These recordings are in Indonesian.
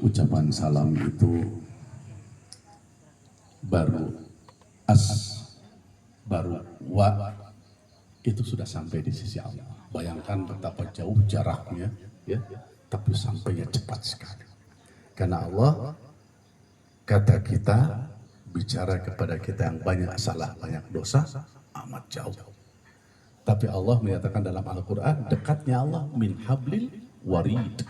ucapan salam itu baru baru wa itu sudah sampai di sisi Allah. Bayangkan betapa jauh jaraknya, ya, tapi sampainya cepat sekali. Karena Allah kata kita bicara kepada kita yang banyak salah, banyak dosa, amat jauh. Tapi Allah menyatakan dalam Al-Quran, dekatnya Allah min hablil warid.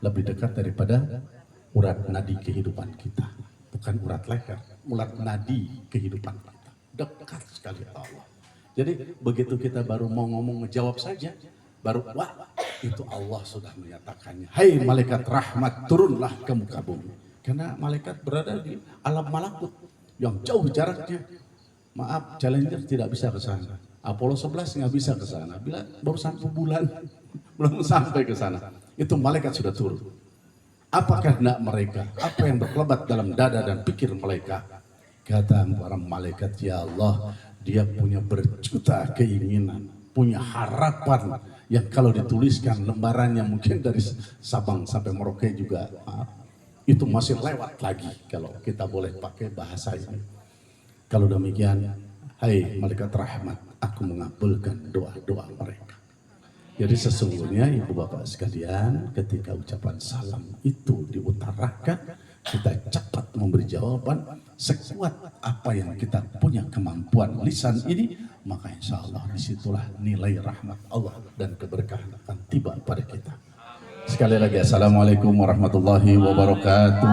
Lebih dekat daripada urat nadi kehidupan kita. Bukan urat leher, urat nadi kehidupan kita. Dekat sekali Allah. Jadi begitu kita baru mau ngomong ngejawab saja, baru wah itu Allah sudah menyatakannya. Hai malaikat rahmat, turunlah ke muka bumi. Karena malaikat berada di alam malakut yang jauh jaraknya. Maaf, Challenger tidak bisa ke sana. Apollo 11 nggak bisa ke sana. Bila baru 1 bulan belum sampai ke sana. Itu malaikat sudah turun. Apakah hendak mereka? Apa yang berkelebat dalam dada dan pikir mereka? Kata para malaikat, ya Allah, dia punya berjuta keinginan, punya harapan yang kalau dituliskan lembarannya mungkin dari Sabang sampai Merauke juga, maaf, itu masih lewat lagi kalau kita boleh pakai bahasa ini. Kalau demikian, hai malaikat rahmat, aku mengabulkan doa-doa mereka. Jadi sesungguhnya ibu bapak sekalian, ketika ucapan salam itu diutarakan, kita cepat memberi jawaban sekuat apa yang kita punya kemampuan lisan ini, maka insya Allah disitulah nilai rahmat Allah dan keberkahan akan tiba pada kita. Sekali lagi, assalamualaikum warahmatullahi wabarakatuh.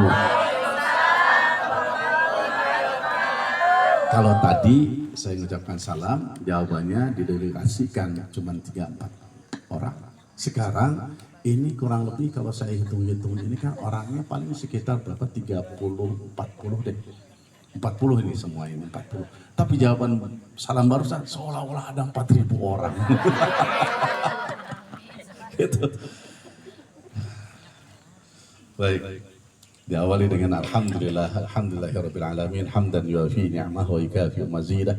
Kalau tadi saya mengucapkan salam, jawabannya didelegasikan cuma 3-4 orang. Sekarang ini kurang lebih kalau saya hitung-hitung ini kan orangnya paling sekitar berapa, 30-40 deh. 40 ini semua ini 40. Tapi jawaban salam barusan seolah-olah ada 4.000 orang. Gitu. Baik. Diawali dengan alhamdulillahirabbil alamin hamdan yuafi ni'amahu wa yukafi mazidah.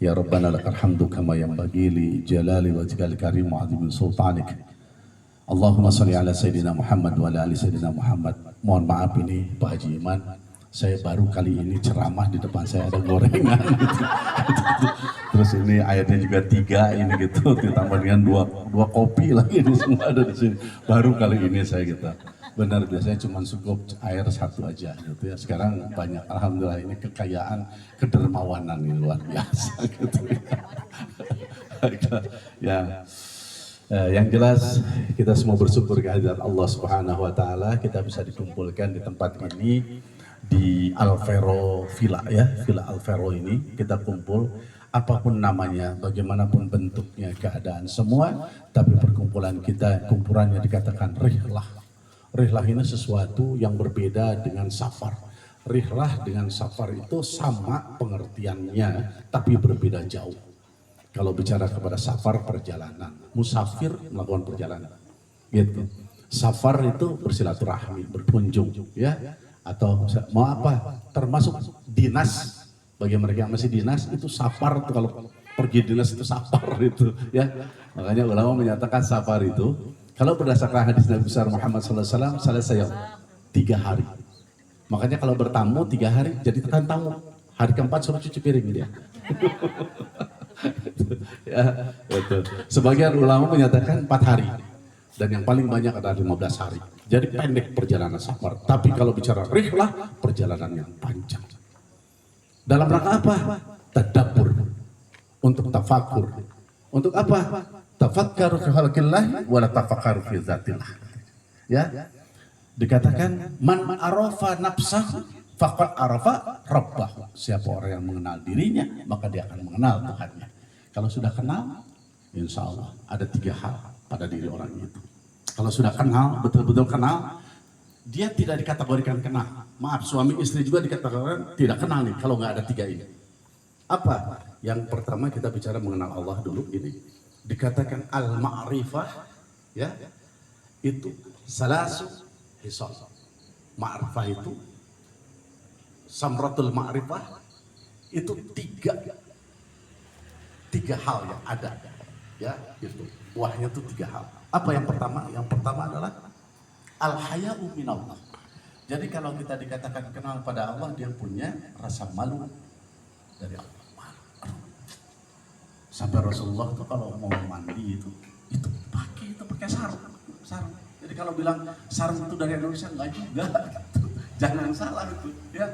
Ya Rabbana lakal hamdu kama yanbaghi li jalali wajhikal karim wa 'azimi sultanik. Allahumma shalli ala sayyidina Muhammad wa ala ali sayyidina Muhammad. Mohon maaf ini Pak Haji Iman, saya baru kali ini ceramah di depan saya ada gorengan gitu. Terus ini airnya juga 3 ini gitu, ditambah dengan dua kopi lagi ini semua ada di sini. Baru kali ini saya gitu. Benar, biasanya cuma cukup air 1 aja gitu ya. Sekarang banyak, alhamdulillah ini kekayaan kedermawanan ini luar biasa gitu ya. Yang jelas kita semua bersyukur kehadirat Allah Subhanahu wa taala, kita bisa dikumpulkan di tempat ini di Alvero Villa ya, Villa Alvero ini kita kumpul apapun namanya, bagaimanapun bentuknya, keadaan semua, tapi perkumpulan kita, kumpulannya dikatakan rihlah. Rihlah ini sesuatu yang berbeda dengan safar. Rihlah dengan safar itu sama pengertiannya, tapi berbeda jauh. Kalau bicara kepada safar, perjalanan. Musafir melakukan perjalanan. Gitu. Safar itu bersilaturahmi, berkunjung, ya. Atau mau apa? Termasuk dinas. Bagi mereka yang masih dinas itu safar. Kalau pergi dinas itu safar itu, ya. Makanya ulama menyatakan safar itu, kalau berdasarkan hadis Nabi besar Muhammad SAW, selesai 3 hari. Makanya kalau bertamu 3 hari, jadi tekan tamu. Hari keempat suruh cuci piring dia. Ya, betul. Sebagian ulama menyatakan 4 hari. Dan yang paling banyak adalah 15 hari. Jadi pendek perjalanan safar. Tapi kalau bicara rihlah, perjalanan yang panjang. Dalam rangka apa? Tadabbur. Untuk tafakur. Untuk apa? Tafakkaru fi khalqillah wa la tafakkaru fi dzatillah. Ya. Dikatakan man arafa nafsahu faqad arafa rabbahu. Siapa orang yang mengenal dirinya, maka dia akan mengenal Tuhannya. Kalau sudah kenal, insya Allah ada 3 hal pada diri orang itu. Kalau sudah kenal, betul-betul kenal, dia tidak dikategorikan kenal. Maaf, suami istri juga dikategorikan tidak kenal nih kalau nggak ada 3 ini. Apa? Yang pertama kita bicara mengenal Allah dulu ini. Dikatakan al-ma'rifah, ya, itu salasu hisal. Ma'rifah itu, samratul ma'rifah, itu 3 hal yang ada, ya, itu buahnya itu 3 hal. Apa yang pertama? Yang pertama adalah Al-haya'u minallah. Jadi kalau kita dikatakan kenal pada Allah, dia punya rasa malu dari Allah. Malu. Sampai Rasulullah tuh kalau mau mandi itu pakai sarung. Jadi kalau bilang sarung itu dari Indonesia, enggak juga. Gitu. Jangan salah itu. Ya.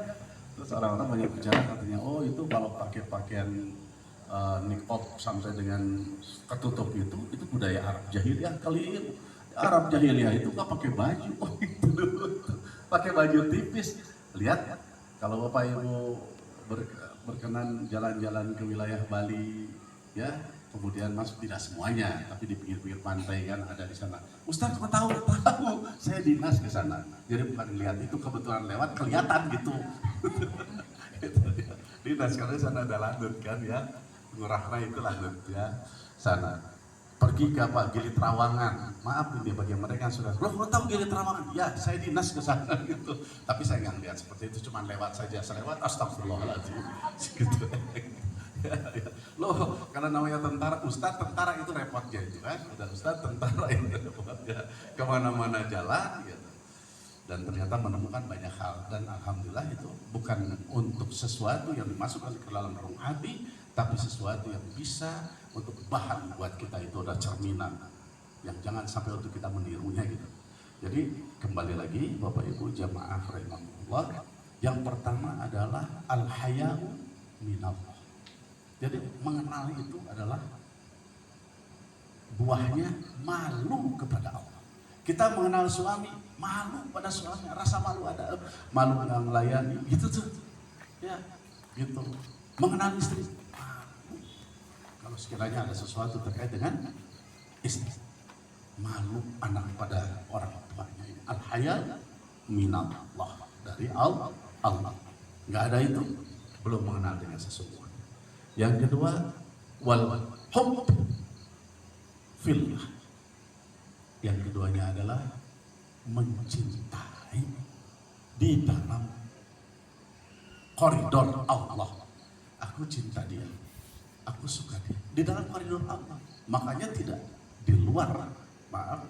Terus orang-orang banyak bicara katanya, oh itu kalau pakai pakaian niqab sampai dengan ketutup itu budaya Arab jahiliyah. Kali Arab jahiliyah itu nggak pakai baju, oh itu pakai baju tipis. Lihat kalau Bapak Ibu berkenan jalan-jalan ke wilayah Bali, ya kemudian masuk, tidak semuanya, tapi di pinggir-pinggir pantai kan ada di sana. Ustaz kok tahu? Saya dinas ke sana. Jadi bukan lihat, itu kebetulan lewat kelihatan gitu. Dinas karena sana ada landut kan ya. Ngurah Rai itu landut ya sana. Pergi ke Gili Trawangan. Maaf ini bagi mereka yang sudah, loh tahu Gili Trawangan? Ya, saya dinas ke sana gitu. Tapi saya nggak lihat seperti itu, cuma lewat saja. Saya lewat, astagfirullahaladzim. Gitu. Ya. Loh, karena namanya tentara, Ustadz tentara itu repotnya itu kan. Dan Ustadz tentara itu repotnya kemana-mana jalan gitu. Dan ternyata menemukan banyak hal. Dan alhamdulillah itu bukan untuk sesuatu yang dimasukkan ke dalam relung hati, tapi sesuatu yang bisa untuk bahan buat kita, itu ada cerminan yang jangan sampai untuk kita menirunya gitu. Jadi kembali lagi Bapak Ibu jamaah rahimahullah, yang pertama adalah al-haya'u minallah. Jadi mengenal itu adalah buahnya malu kepada Allah. Kita mengenal suami, malu pada suami, rasa malu ada, malu nggak melayani, gitu tuh, ya, gitu. Mengenal istri, malu. Kalau sekiranya ada sesuatu terkait dengan istri, malu anak pada orang tuanya. Ini al-haya minallah, dari Allah. Nggak ada itu, belum mengenal dengan sesungguhnya. Yang kedua, wal hubb fillah. Yang keduanya adalah mencintai di dalam koridor Allah. Aku cinta dia, aku suka dia di dalam koridor Allah. Makanya tidak di luar, maaf,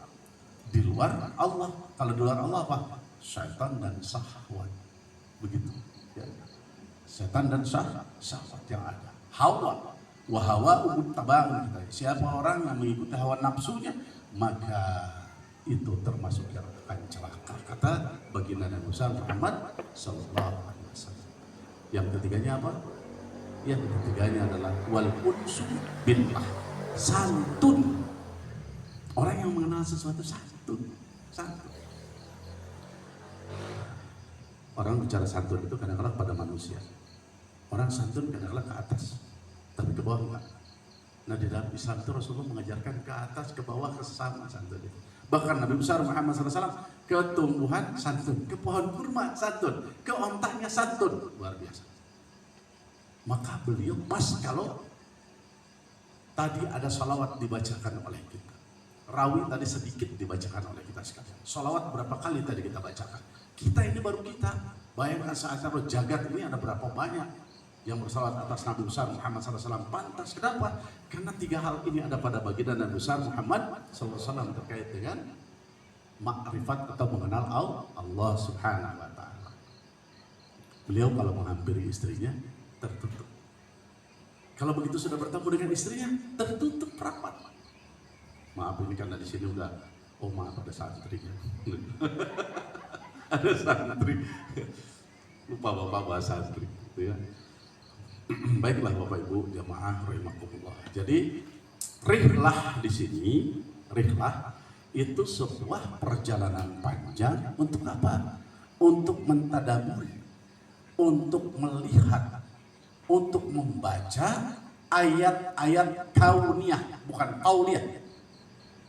di luar Allah. Kalau di luar Allah apa? Syaitan dan syahwat. Begitu ya. Setan dan syahwat yang ada. Hawa wa hawa muttabaun. Siapa orang yang mengikuti hawa nafsunya, maka itu termasuk yang akan celaka, kata baginda Nabi Muhammad sallallahu alaihi wasallam. Yang ketiganya apa? Yang ketiganya adalah wal unsu billah, santun. Orang yang mengenal sesuatu santun. Orang bicara santun itu kadang-kadang pada manusia. Orang santun kadang-kadang ke atas, tapi ke bawah enggak. Nah di dalam Islam itu Rasulullah mengajarkan ke atas, ke bawah, ke sesama santun itu. Bahkan Nabi besar Muhammad SAW ke tumbuhan santun, ke pohon kurma santun, ke ontaknya santun, luar biasa. Maka beliau pas kalau tadi ada salawat dibacakan oleh kita, rawi tadi sedikit dibacakan oleh kita sekalian. Salawat berapa kali tadi kita bacakan? Kita ini baru kita, bayangkan saat jagat ini ada berapa banyak yang bersalawat atas Nabi besar Muhammad SAW. Pantas, kenapa? Karena tiga hal ini ada pada baginda Nabi besar Muhammad SAW terkait dengan makrifat atau mengenal Allah Subhanahu wa Ta'ala. Beliau kalau menghampiri istrinya tertutup. Kalau begitu sudah bertemu dengan istrinya tertutup rapat. Maaf ini karena di sini udah, oh maaf ada santri kan. Ada santri. Lupa bapak bahasa santri gitu ya. Baiklah Bapak Ibu jamaah rahimakumullah. Jadi rihlah di sini, rihlah itu sebuah perjalanan panjang untuk apa? Untuk mentadaburi, untuk melihat, untuk membaca ayat-ayat kauniyah, bukan qauliyah.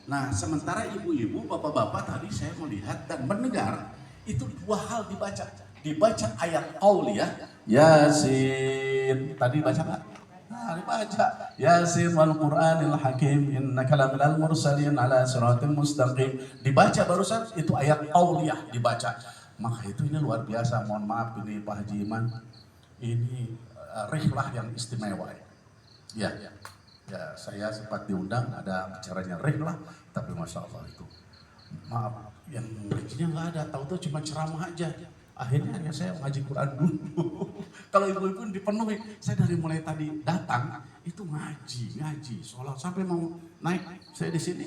Nah, sementara ibu-ibu, bapak-bapak tadi saya melihat dan mendengar itu dua hal dibaca. Dibaca ayat qauliyah, Yasin. Tadi baca nggak? Nah, dibaca. Yasin wal Qur'anil Hakim, innaka laminal mursalin ala siratim mustaqim. Dibaca barusan itu ayat qauliyah dibaca. Maka itu ini luar biasa. Mohon maaf ini Pak Haji Iman. Ini rihlah yang istimewa. Ya, saya sempat diundang ada acaranya rihlah, tapi masya Allah itu maaf, yang ngajinya nggak ada, tahu-tahu cuma ceramah aja. Akhirnya hanya saya ngaji Quran dulu. Kalau ibu-ibu dipenuhi, saya dari mulai tadi datang itu ngaji, sholat sampai mau naik saya di sini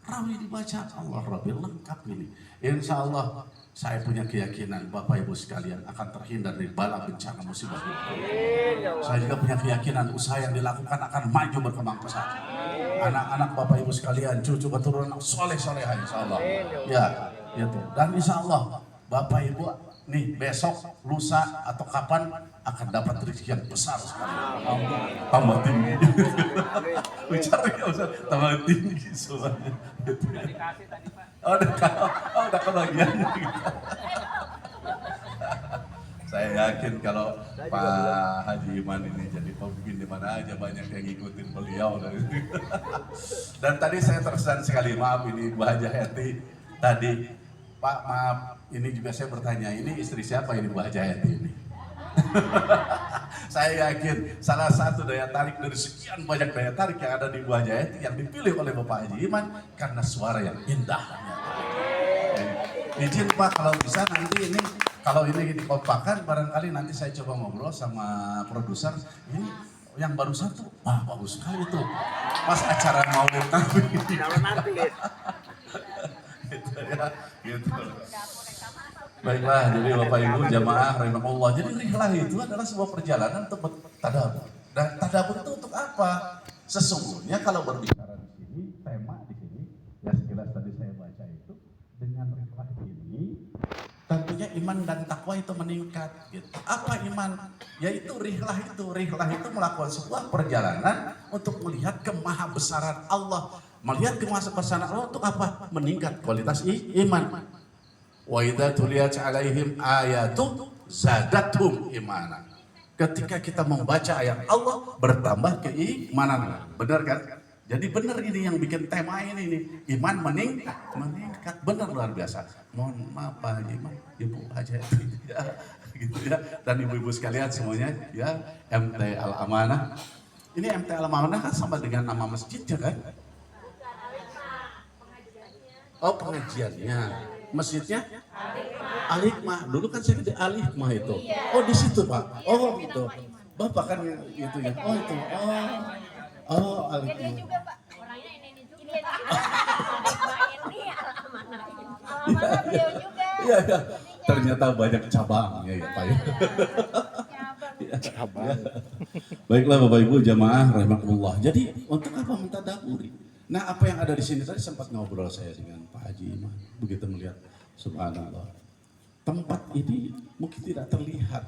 rawi dibaca Allah Rabbil lengkap ini. Insya Allah saya punya keyakinan Bapak Ibu sekalian akan terhindar dari bala bencana musibah ini. Saya juga punya keyakinan usaha yang dilakukan akan maju berkembang pesat. Anak-anak Bapak Ibu sekalian, cucu keturunan soleh-soleha insya Allah. Ya, itu. Dan insya Allah Bapak Ibu nih besok, lusa atau kapan akan dapat rezeki yang besar sekali. Tambah tinggi. Bicara ya Ustaz, tambah tinggi soalnya. Oh, udah kebagian. Saya yakin kalau Pak Haji Iman ini jadi pemimpin di mana aja banyak yang ngikutin beliau. Dan tadi saya terkesan sekali, maaf ini Bu Haji Hayati tadi, Pak maaf ini juga saya bertanya, ini istri siapa ini Bu Haji Hayati ini? Saya yakin salah satu daya tarik dari sekian banyak daya tarik yang ada di Bu Haji Hayati yang dipilih oleh Bapak Haji Iman karena suara yang indah. Izin Pak kalau bisa nanti ini kalau ini dikompakan barangkali nanti saya coba ngobrol sama produser ini yang barusan tuh wah bagus sekali tuh pas acara maulid Nabi. Gitu ya, gitu. Baiklah, jadi Bapak Ibu jamaah rahimakumullah. Jadi rihlah itu adalah sebuah perjalanan untuk tadabbur. Dan tadabbur itu untuk apa? Sesungguhnya kalau berbicara di sini, tema di sini, ya sekilas tadi saya baca itu dengan rihlah ini tentunya iman dan takwa itu meningkat gitu. Apa iman? Yaitu rihlah itu. Rihlah itu melakukan sebuah perjalanan untuk melihat kemahabesaran Allah. Melihat kemahabesaran Allah untuk apa? Meningkat kualitas iman. Wa idza tuliyat alaihim ayatu zadathum imana. Ketika kita membaca ayat Allah bertambah keimanan. Benar kan? Jadi benar ini yang bikin tema ini nih. Iman meningkat benar luar biasa. Mohon maaf Pak Haji Iman, Ibu aja ya, gitu ya. Dan ibu-ibu sekalian semuanya ya, MT Al Amanah. Ini MT Al Amanah kan sama dengan nama masjidnya kan? Oh pengajiannya. Masjidnya? Al-Hikmah. Dulu kan saya di Al-Hikmah itu. Oh di situ Pak. Oh gitu. Bapak kan gitu ya. Oh itu. Oh Al-Hikmah. Juga Pak. Orangnya ini juga. Iya. Ternyata banyak cabangnya ya Pak ya. Cabang. Baiklah Bapak Ibu jamaah rahimakumullah. Jadi untuk apa mentadaburi? Nah apa yang ada di sini tadi sempat ngobrol saya dengan Pak Haji Iman. Begitu melihat subhanallah. Tempat ini mungkin tidak terlihat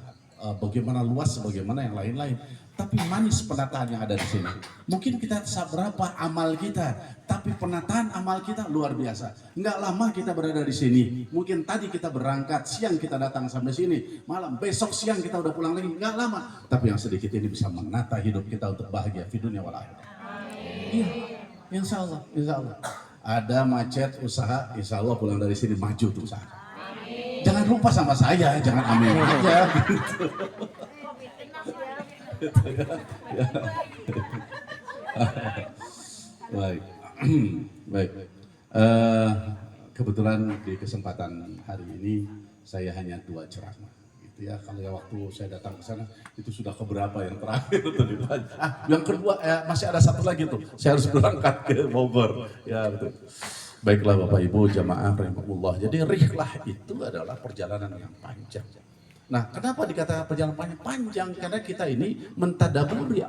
bagaimana luas sebagaimana yang lain-lain. Tapi manis penataan yang ada di sini. Mungkin kita seberapa amal kita, tapi penataan amal kita luar biasa. Enggak lama kita berada di sini. Mungkin tadi kita berangkat, siang kita datang sampai sini, malam besok siang kita udah pulang lagi. Enggak lama. Tapi yang sedikit ini bisa menata hidup kita untuk bahagia di dunia wal akhirah. Iya, insya Allah. Ada macet usaha, insya Allah pulang dari sini maju tuh usaha. Jangan lupa sama saya, jangan amin aja gitu. Baik. Kebetulan di kesempatan hari ini saya hanya 2 ceramah, gitu ya. Kalau yang waktu saya datang ke sana itu sudah keberapa yang terakhir tuh. Yang kedua masih ada satu lagi tuh. Saya harus berangkat ke Bogor, ya betul. Baiklah Bapak Ibu jamaah rahimakumullah. Jadi rihlah itu adalah perjalanan yang panjang. Nah, kenapa dikatakan perjalanan panjang? Karena kita ini mentadaburi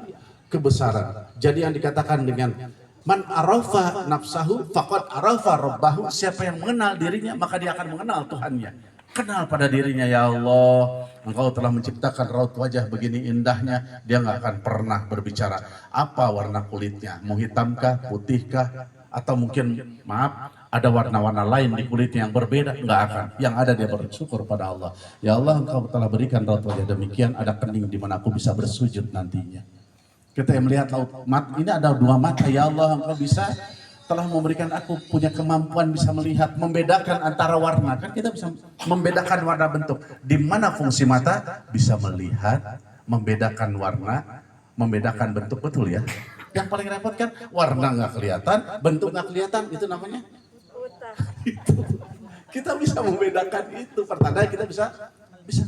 kebesaran. Jadi yang dikatakan dengan man arafa nafsahu faqad arafa rabbahu. Siapa yang mengenal dirinya, maka dia akan mengenal Tuhannya. Kenal pada dirinya, ya Allah, Engkau telah menciptakan raut wajah begini indahnya. Dia nggak akan pernah berbicara apa warna kulitnya, mau hitamkah, putihkah, atau mungkin maaf ada warna-warna lain di kulitnya yang berbeda, nggak akan. Yang ada dia bersyukur pada Allah. Ya Allah, Engkau telah berikan raut wajah demikian, ada kening di mana aku bisa bersujud nantinya. Kita yang melihat laut mata ini ada 2 mata, ya Allah, Engkau bisa telah memberikan aku punya kemampuan bisa melihat, membedakan antara warna. Kan kita bisa membedakan warna bentuk. Di mana fungsi mata? Bisa melihat, membedakan warna, membedakan bentuk, betul ya. Yang paling repot kan warna nggak kelihatan, bentuk nggak kelihatan, itu namanya buta. Itu. Kita bisa membedakan itu. Pertanda kita bisa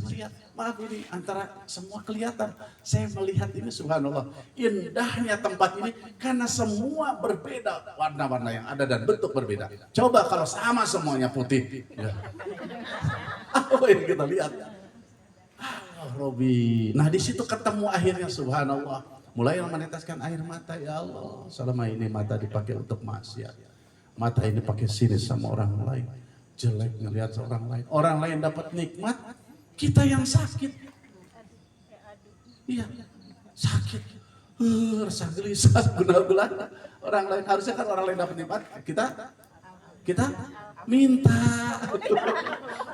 melihat. Maaf ini antara semua kelihatan. Saya melihat ini subhanallah. Indahnya tempat ini karena semua berbeda. Warna-warna yang ada dan bentuk berbeda. Coba kalau sama semuanya putih. Ya. Apa yang kita lihat? Robi. Nah di situ ketemu akhirnya subhanallah. Mulai meneteskan air mata, ya Allah. Selama ini mata dipakai untuk maksiat. Mata ini pakai sinis sama orang lain. Jelek ngelihat orang lain. Orang lain dapat nikmat, kita yang sakit. Iya, sakit. Resah gelisah, guna-gulana. Orang lain, harusnya kan orang lain dapat nikmat, kita minta.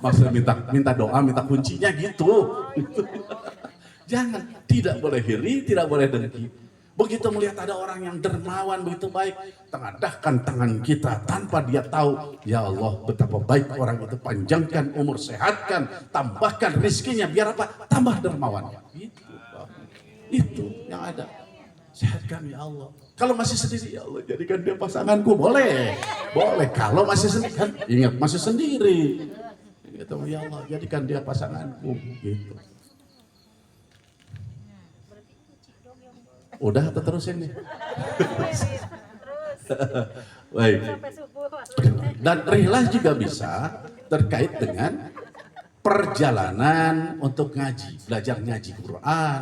Maksudnya minta doa, minta kuncinya gitu. Jangan, tidak boleh iri, tidak boleh dengki. Begitu melihat ada orang yang dermawan begitu baik, tengadahkan tangan kita tanpa dia tahu. Ya Allah, betapa baik orang itu, panjangkan umur, sehatkan, tambahkan rizkinya, biar apa? Tambah dermawan. Itu yang ada. Sehatkan ya Allah. Kalau masih sendiri, ya Allah jadikan dia pasanganku, boleh. Boleh, kalau masih sendiri, kan ingat masih sendiri. Gitu, ya Allah jadikan dia pasanganku. Gitu. Udah atau terusin nih? Baik. Dan rihlah juga bisa terkait dengan perjalanan untuk ngaji. Belajar ngaji Quran,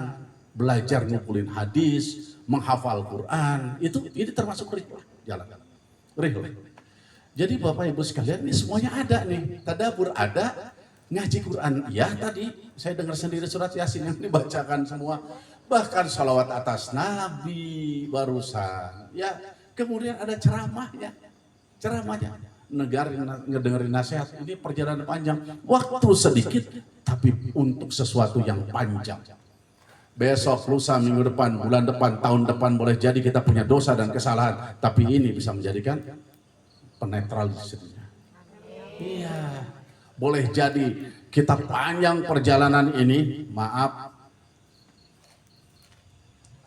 belajar ngumpulin hadis, menghafal Quran. Ini termasuk rihlah. Jalan. Rihlah. Jadi Bapak Ibu sekalian ini semuanya ada nih. Tadabbur ada, ngaji Quran. Ya tadi saya dengar sendiri surat Yasin yang dibacakan semua. Bahkan salawat atas Nabi barusan, ya kemudian ada ceramahnya, ngedengerin nasihat. Ini perjalanan panjang, waktu sedikit, tapi untuk sesuatu yang panjang. Besok, lusa, minggu depan, bulan depan, tahun depan boleh jadi kita punya dosa dan kesalahan, tapi ini bisa menjadikan penetralisirnya. Iya, boleh jadi kita panjang perjalanan ini, maaf.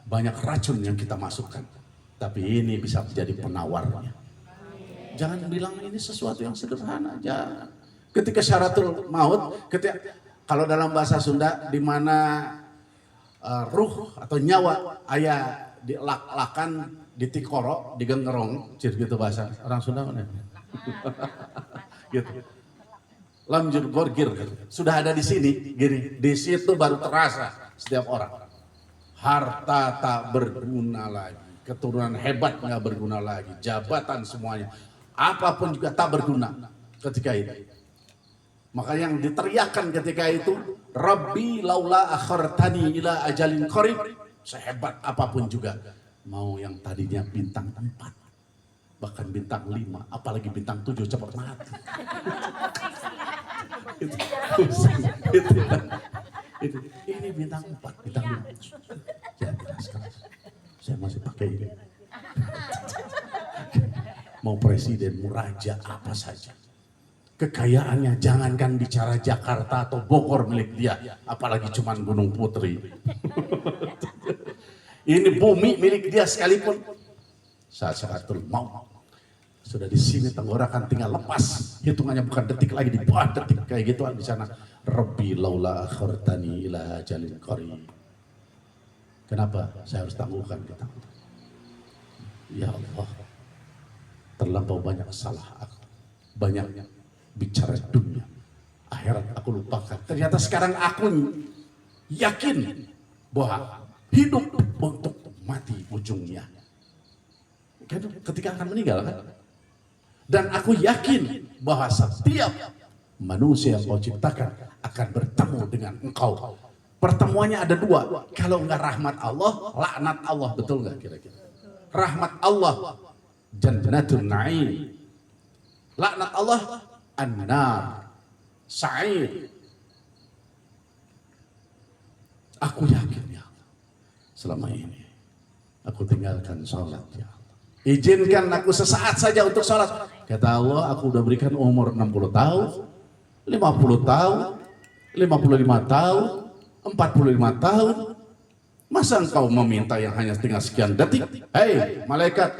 Banyak racun yang kita masukkan, tapi ini bisa menjadi penawarnya. Jangan bilang ini sesuatu yang sederhana, jangan. Ketika syaratul maut, kalau dalam bahasa Sunda, di mana ruh atau nyawa ayah dilak-lakan, ditikoro, digenggerong, gitu bahasa orang Sunda mana? Gitu. Lamjur gorgir, sudah ada di sini, gini, di situ baru terasa setiap orang. Harta tak berguna lagi, keturunan hebat nggak berguna lagi, jabatan semuanya, apapun juga tak berguna ketika itu. Maka yang diteriakkan ketika itu, Rabbi laula akhartani ila ajalin qarib, sehebat apapun juga, mau yang tadinya bintang 4, bahkan bintang 5, apalagi bintang 7 cepat mati. Ini bintang 4, bintang 5. Jangan keras-keras. Saya masih pakai ini. Mau presiden, mau raja, apa saja. Kekayaannya jangankan bicara Jakarta atau Bogor milik dia, apalagi cuman Gunung Putri. Ini bumi milik dia sekalipun. Saat syaratul maut sudah di sini tenggorokan tinggal lepas, hitungannya bukan detik lagi, di bawah detik kayak gituan di sana. Rabbi laula akhartani ila ajalin qarib. Kenapa saya harus tangguhkan kita? Ya Allah, terlampau banyak salah aku, banyak bicara dunia, akhirat aku lupakan. Ternyata sekarang aku yakin bahwa hidup untuk mati ujungnya. Ketika akan meninggal kan? Dan aku yakin bahwa setiap manusia yang kau ciptakan akan bertemu dengan engkau. Pertemuannya ada 2. Kalau enggak rahmat Allah, laknat Allah. Betul enggak kira-kira? Rahmat Allah, Jannatul Na'im. Laknat Allah, An-Nar, Sa'ir. Aku yakin ya Allah, selama ini aku tinggalkan sholat ya Allah. Izinkan aku sesaat saja untuk sholat. Kata Allah, aku udah berikan umur 60 tahun, 50 tahun, 55 tahun, 45 tahun. Masa engkau meminta yang hanya tinggal sekian detik? Hei malaikat,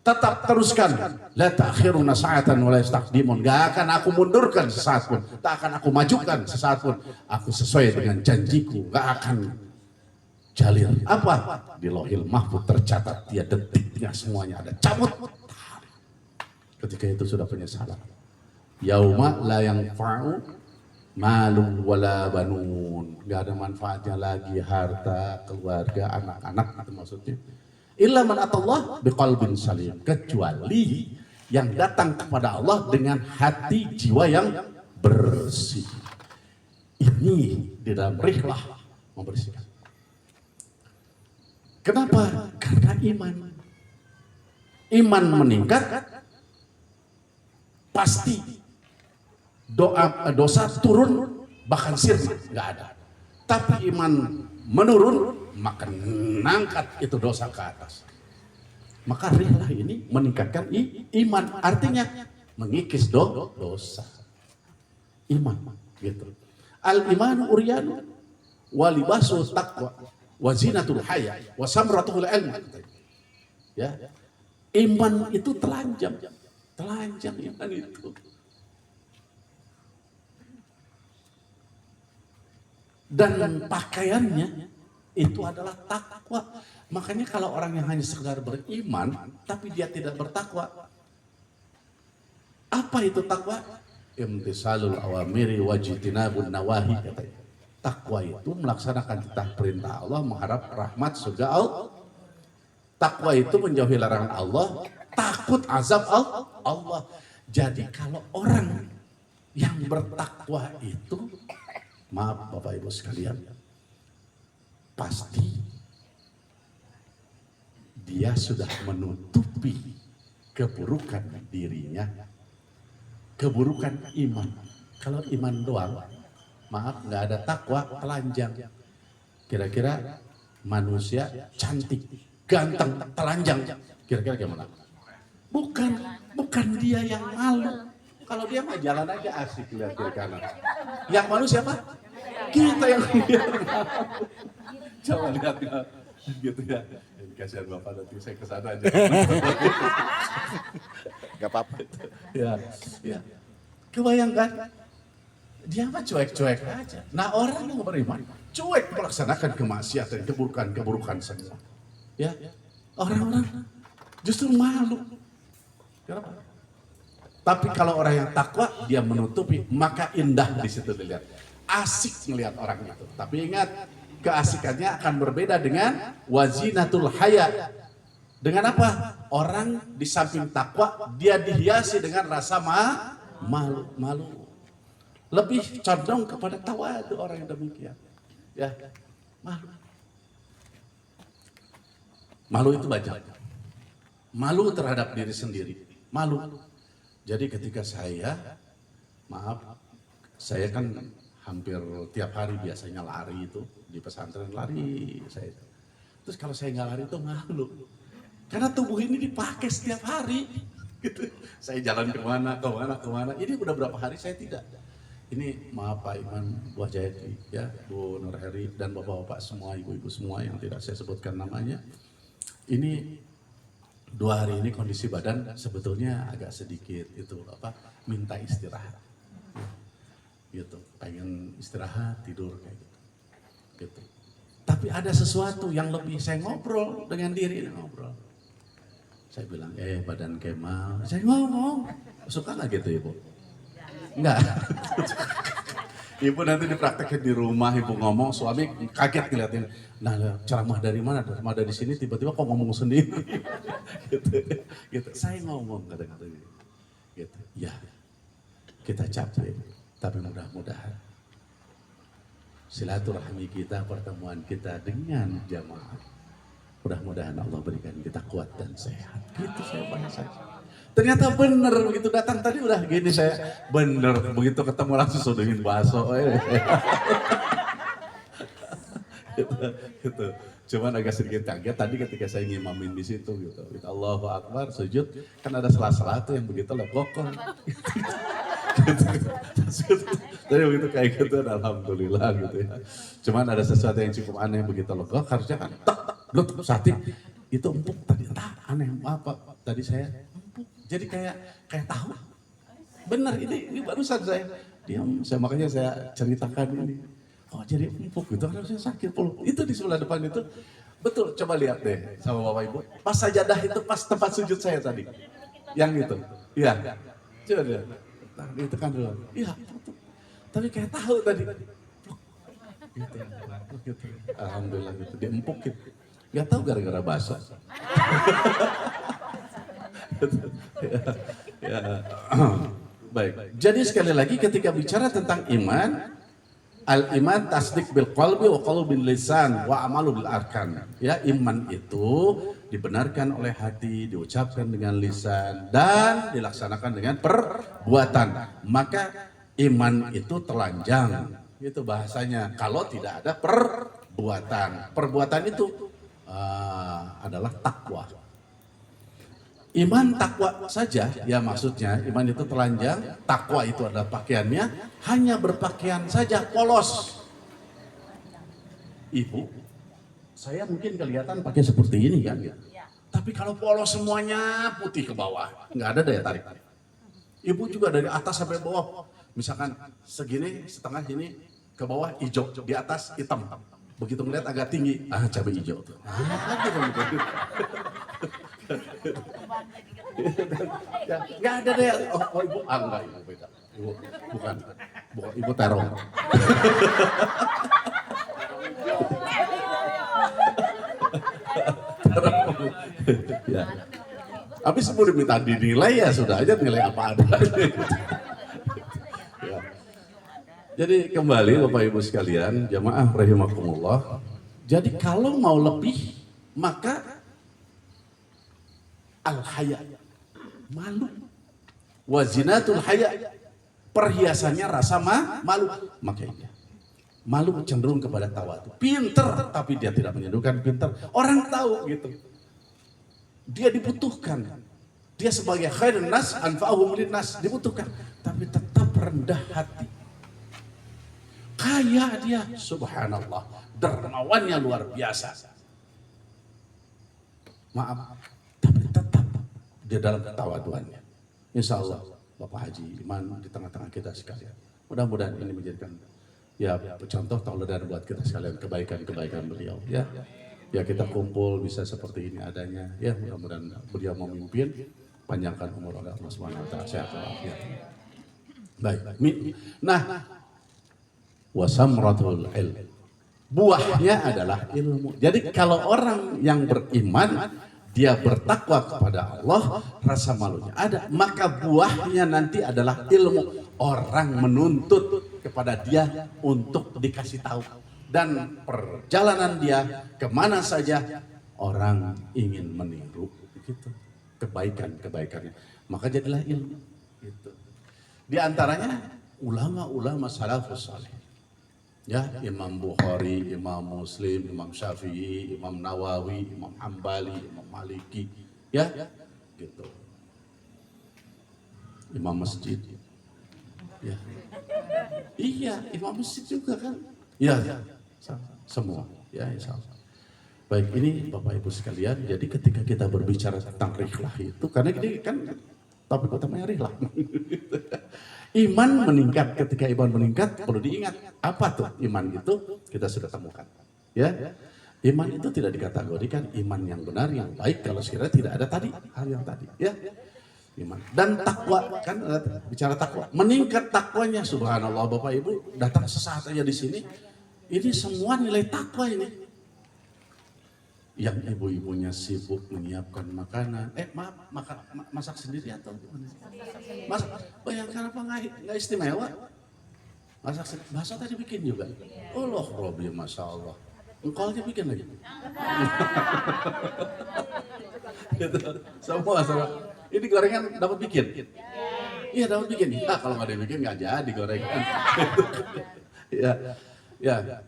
Tetap teruskan. La ta'khiruna sa'atan wa la yastaqdimun. Gak akan aku mundurkan sesaat pun. Tak akan aku majukan sesaat pun. Aku sesuai dengan janjiku. Gak akan jalir. Apa? Di Lauhil Mahfuz tercatat. Dia detiknya semuanya ada. Cabut. Ketika itu sudah penyesalan. Yauma la yanfa'u malun wala banun. Gak ada manfaatnya lagi harta, keluarga, anak-anak itu maksudnya. Illa man atallah biqalbin salim, kecuali yang datang kepada Allah dengan hati jiwa yang bersih. Ini di dalam rihlah membersihkan. Kenapa? Karena iman. Iman meningkat pasti dosa turun, bahkan sirna nggak ada. Tapi iman menurun, maka mengangkat itu dosa ke atas. Maka rihlah ini meningkatkan iman, artinya mengikis dosa. Iman gitu. Al iman uryanu wa libasu taqwa wa zinatul haya wa samratul ilm. Ya. Iman itu telanjang iman itu. Dan pakaiannya itu adalah takwa. Makanya kalau orang yang hanya sekedar beriman tapi dia tidak bertakwa, apa itu takwa? Imtisalul awamiri wajtinabun nawahi katanya. Takwa itu melaksanakan titah perintah Allah, mengharap rahmat surga Allah. Takwa itu menjauhi larangan Allah, takut azab Allah. Jadi kalau orang yang bertakwa itu, maaf Bapak Ibu sekalian, pasti dia sudah menutupi keburukan dirinya, keburukan iman. Kalau iman doang, maaf nggak ada takwa, telanjang. Kira-kira manusia cantik, ganteng, telanjang, kira-kira gimana? Bukan dia yang malu. Kalau dia mah jalan aja asik lihat kiri kanan. Yang malu siapa? Kita yang coba lihat gitu ya. Kasihan Bapak, nanti saya kesana aja. Gak apa-apa. Ya. Kebayangkan, dia mah cuek-cuek aja. Nah orang yang beriman, cuek melaksanakan kemaksiatan, keburukan semua. Ya, orang-orang justru malu. Kenapa? Tapi kalau orang yang takwa, dia menutupi, maka indah di situ dilihat. Asik melihat orang itu. Tapi ingat, keasikannya akan berbeda dengan wazinatul haya. Dengan apa? Orang di samping takwa, dia dihiasi dengan rasa malu. Lebih condong kepada tawadu orang yang demikian. Ya, malu. Malu itu banyak. Malu terhadap diri sendiri. Malu. Jadi ketika saya kan hampir tiap hari biasanya lari itu di pesantren, lari saya. Terus kalau saya nggak lari itu malu, karena tubuh ini dipakai setiap hari. Gitu. Saya jalan kemana. Ini udah berapa hari saya tidak. Ini maaf Pak Iman, Bu Jayati, ya Bu Nur Heri dan bapak-bapak semua, ibu-ibu semua yang tidak saya sebutkan namanya. Ini 2 hari ini kondisi badan sebetulnya agak sedikit minta istirahat. Gitu, pengen istirahat, tidur kayak gitu. Tapi ada sesuatu yang lebih, saya ngobrol dengan diri, ngobrol. Saya bilang, badan Kemal, saya ngomong, suka nggak gitu Ibu? Enggak. Ibu nanti dipraktekin di rumah, ibu ngomong, suami kaget ngeliatin. Nah, ceramah dari mana? Ceramah dari sini, tiba-tiba kok ngomong sendiri. gitu. Saya ngomong kata-kata gitu. Ya, kita capek, tapi mudah-mudahan silaturahmi kita, pertemuan kita dengan jamaah, mudah-mudahan Allah berikan kita kuat dan sehat. Gitu saya bahasa. Ternyata bener begitu datang tadi udah gini saya, bener begitu ketemu langsung sudahin bakso. gitu. Cuman agak sedikit kaget tadi ketika saya ngimamin di situ gitu. Allahu Akbar, sujud, kan ada sela-sela tuh yang begitu lekokong. Jadi begitu kayak gitu, alhamdulillah gitu ya. Cuman ada sesuatu yang cukup aneh begitu lekok, harusnya kan tak, sati itu empuk tadi, entah aneh apa. tadi saya empuk. Jadi kayak tahu. Benar ini barusan saya diam. Makanya saya ceritakan ini. Oh jadi empuk gitu, harusnya sakit puluh. Itu di sebelah depan itu. Betul, coba lihat deh sama Bapak Ibu. Pas sajadah itu pas tempat sujud saya tadi. Yang itu. Iya. Coba lihat. Nah, ditekan dulu. Iya. Tapi kayak tahu tadi. Gitu. Gitu. Alhamdulillah gitu. Dia empuk gitu. Gak tahu gara-gara basah. Ya. Baik. Jadi sekali lagi ketika bicara tentang iman, al-iman tasdik bil qalbi wa qalu bil lisan wa amalu bil arkan. Ya, iman itu dibenarkan oleh hati, diucapkan dengan lisan dan dilaksanakan dengan perbuatan. Maka iman itu telanjang. Itu bahasanya kalau tidak ada perbuatan. Perbuatan itu adalah takwa. Iman takwa saja, ya maksudnya iman itu telanjang, takwa itu adalah pakaiannya, hanya berpakaian saja polos. Ibu, saya mungkin kelihatan pakai seperti ini kan, ya. Tapi kalau polos semuanya putih ke bawah, nggak ada daya tarik. Ibu juga dari atas sampai bawah, misalkan segini, setengah ini ke bawah hijau, di atas hitam. Begitu melihat agak tinggi, cabai hijau tuh. Nggak ada deh. Oh ibu, enggak ibu beda. Ibu bukan ibu terong. Ya. Habis sebelum minta dinilai ya sudah aja nilai apa ada. Ya. Jadi kembali Bapak Ibu sekalian, jamaah rahimakumullah. Jadi kalau mau lebih maka al-haya, malu. Wazinatul haya, perhiasannya rasa malu. Makanya malu cenderung kepada tawadu. Pinter tapi dia tidak menyentuhkan pinter. Orang tahu gitu. Dia dibutuhkan. Dia sebagai khairun nas anfa'uhum linnas dibutuhkan, tapi tetap rendah hati. Kaya dia, subhanallah, dermawannya luar biasa. Maaf, tapi tetap dia dalam ketawaduannya. Insya Allah, Bapak Haji Iman di tengah-tengah kita sekalian. Mudah-mudahan ini menjadikan ya contoh tauladan buat kita sekalian, kebaikan-kebaikan beliau. Ya kita kumpul bisa seperti ini adanya. Ya mudah-mudahan beliau memimpin, panjangkan umur oleh Allah Subhanahu Wa Taala, sehat walafiat. Baik. Nah, wasamratul ilm, buahnya adalah ilmu. Jadi kalau orang yang beriman, dia bertakwa kepada Allah, rasa malunya ada, maka buahnya nanti adalah ilmu. Orang menuntut kepada dia untuk dikasih tahu. Dan perjalanan dia kemana saja, orang ingin meniru gitu, kebaikan-kebaikannya. Maka jadilah ilmu. Gitu. Di antaranya ulama-ulama salafus saleh. Ya, Imam Bukhari, Imam Muslim, Imam Syafi'i, Imam Nawawi, Imam Hambali, Imam Maliki, ya, gitu. Imam masjid, ya, iya, Imam masjid juga kan, ya, semua, ya, insya Allah. Baik, ini Bapak Ibu sekalian, jadi ketika kita berbicara tentang rihlah itu, karena ini kan topik utamanya rihlah. Iman meningkat, ketika iman meningkat perlu diingat apa tuh iman itu kita sudah temukan. Ya, iman itu tidak dikategorikan iman yang benar, yang baik kalau sekiranya tidak ada tadi hal yang tadi. Ya, iman dan takwa kan bicara takwa, meningkat takwanya subhanallah Bapak Ibu datang sesaat aja di sini, ini semua nilai takwa ini. Yang ibu-ibunya sibuk menyiapkan makanan, masak sendiri atau gimana? Masak, bayangkan apa nggak istimewa? Masak sendiri, bakso tadi bikin juga. Allah Robbi, Masya Allah. Engkau aja bikin lagi. Gitu. Semua. Ini gorengan dapat bikin? Iya dapat bikin. Kalau nggak dibikin nggak jadi gorengan. Ya.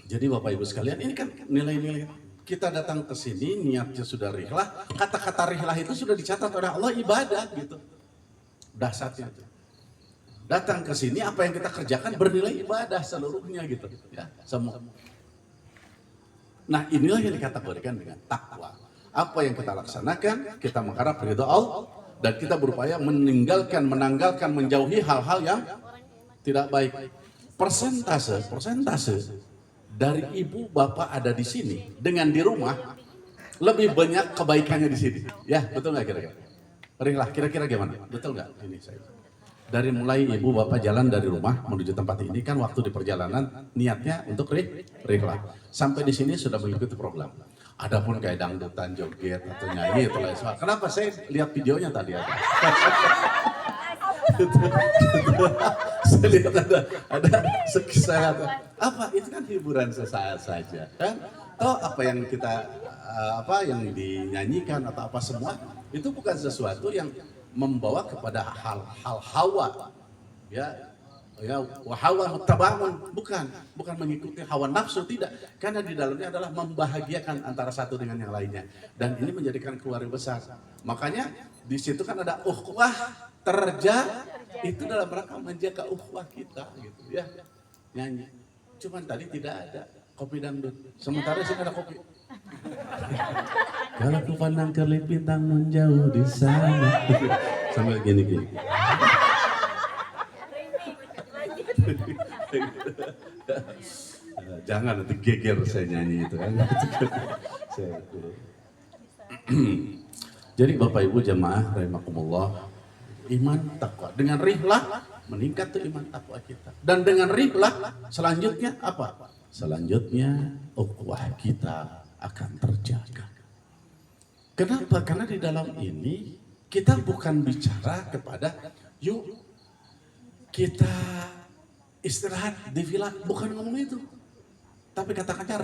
Jadi Bapak Ibu sekalian, ini kan nilai-nilai. Kita datang ke sini niatnya sudah rihlah, kata-kata rihlah itu sudah dicatat oleh Allah ibadah gitu. Dasarnya itu. Datang ke sini apa yang kita kerjakan bernilai ibadah seluruhnya gitu ya, semua. Nah, inilah yang dikategorikan dengan takwa. apa yang kita laksanakan, kita mengharap ridha Allah, dan kita berupaya menanggalkan, menjauhi hal-hal yang tidak baik. Persentase dari ibu bapak ada di sini dengan di rumah lebih banyak kebaikannya di sini. Ya, betul nggak kira-kira? Rihlah, kira-kira gimana? Betul nggak? Ini saya. Dari mulai ibu bapak jalan dari rumah menuju tempat ini kan waktu di perjalanan niatnya untuk rihlah. Sampai di sini sudah mengikuti program. Adapun kayak dangdutan, joget atau nyanyi itu lain soal. Kenapa saya lihat videonya tadi ada? Saya lihat ada sekisah apa itu kan hiburan sesaat saja kan. Toh apa yang kita yang dinyanyikan atau apa semua itu bukan sesuatu yang membawa kepada hal-hal hawa, ya hawa mutabaun, bukan mengikuti hawa nafsu, tidak, karena di dalamnya adalah membahagiakan antara satu dengan yang lainnya, dan ini menjadikan keluarga besar. Makanya di situ kan ada ukhuwah itu dalam rangka menjaga ukhuwah kita, gitu ya, nyanyi. Cuman tadi tidak ada kopi dangdut, sementara sini ada kopi. Kalau ku pandang kerlip bintang menjauh di sana. Sambil gini. Jangan nanti geger saya nyanyi itu kan. Jadi Bapak Ibu jamaah rahimakumullah, iman takwa dengan rihlah meningkat tuh iman takwa kita. Dan dengan rihlah selanjutnya apa? Selanjutnya ukhuwah kita akan terjaga. Kenapa? Karena di dalam ini kita bukan bicara kepada yuk kita istirahat di villa, bukan ngomong itu. Tapi katakannya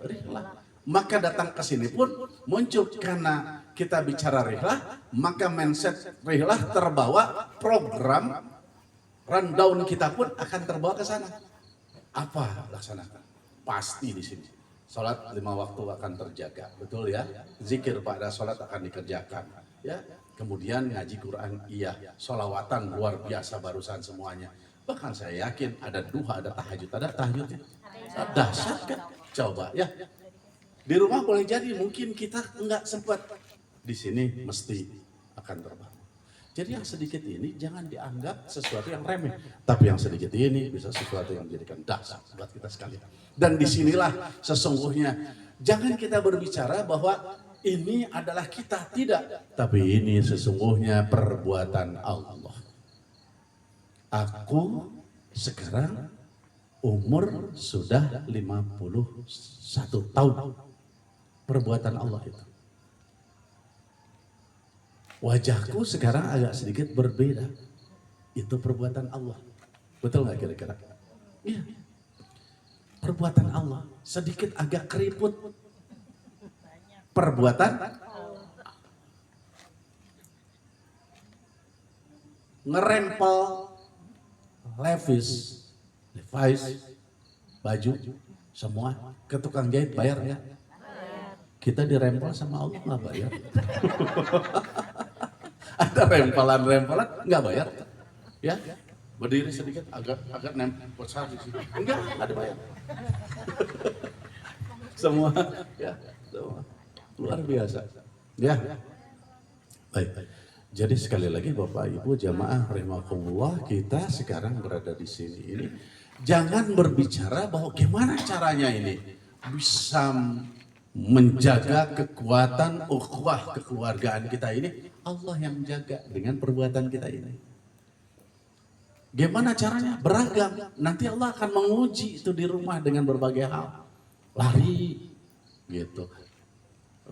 rihlah. Maka datang ke sini pun muncul karena kita bicara rihlah, maka mindset rihlah terbawa, program rundown kita pun akan terbawa ke sana. Apa laksanakan? Pasti di sini. Salat 5 waktu akan terjaga, betul ya? Zikir pada salat akan dikerjakan, ya. Kemudian ngaji Quran, iya. Sholawatan luar biasa barusan semuanya. Bahkan saya yakin ada duha, ada tahajudnya. Dahsyat kan? Coba ya. Di rumah boleh jadi mungkin kita enggak sempat. Di sini mesti akan terbangun. Jadi yang sedikit ini jangan dianggap sesuatu yang remeh. Tapi yang sedikit ini bisa sesuatu yang menjadikan dahsyat buat kita sekalian. Dan disinilah sesungguhnya jangan kita berbicara bahwa ini adalah kita, tidak. Tapi ini sesungguhnya perbuatan Allah. Aku sekarang umur sudah 51 tahun. Perbuatan Allah itu. Wajahku sekarang agak sedikit berbeda. Itu perbuatan Allah. Betul nggak kira-kira? Iya. Perbuatan Allah. Sedikit agak keriput. Perbuatan ngerempel Levi's, baju, semua ke tukang jahit bayar nggak? Kita dirempel sama Allah nggak bayar. Ada rempelan nggak bayar, ya berdiri sedikit agak nempel besar di sini, enggak dibayar. Semua ya semua luar biasa ya. Baik, jadi sekali lagi Bapak Ibu jamaah rahimakumullah, kita sekarang berada di sini ini jangan berbicara bahwa gimana caranya ini bisa menjaga kekuatan ukhuwah kekeluargaan kita ini. Allah yang menjaga dengan perbuatan kita ini. Gimana caranya? Beragam. Nanti Allah akan menguji itu di rumah dengan berbagai hal. Lari gitu.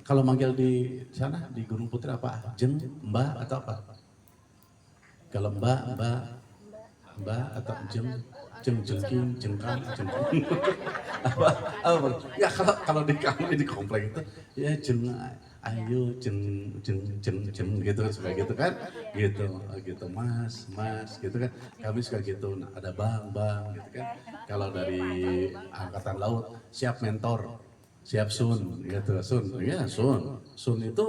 Kalau manggil di sana di Gunung Putri apa? Jeng, mbak atau apa? Kalau mbak atau jengking, jengkang. apa? Ya kalau di kami di komplek itu ya ayo jeng gitu, suka gitu kan, gitu mas gitu kan, kami suka gitu. Nah, ada bang gitu kan. Kalau dari angkatan laut siap mentor, siap sun gitu, sun itu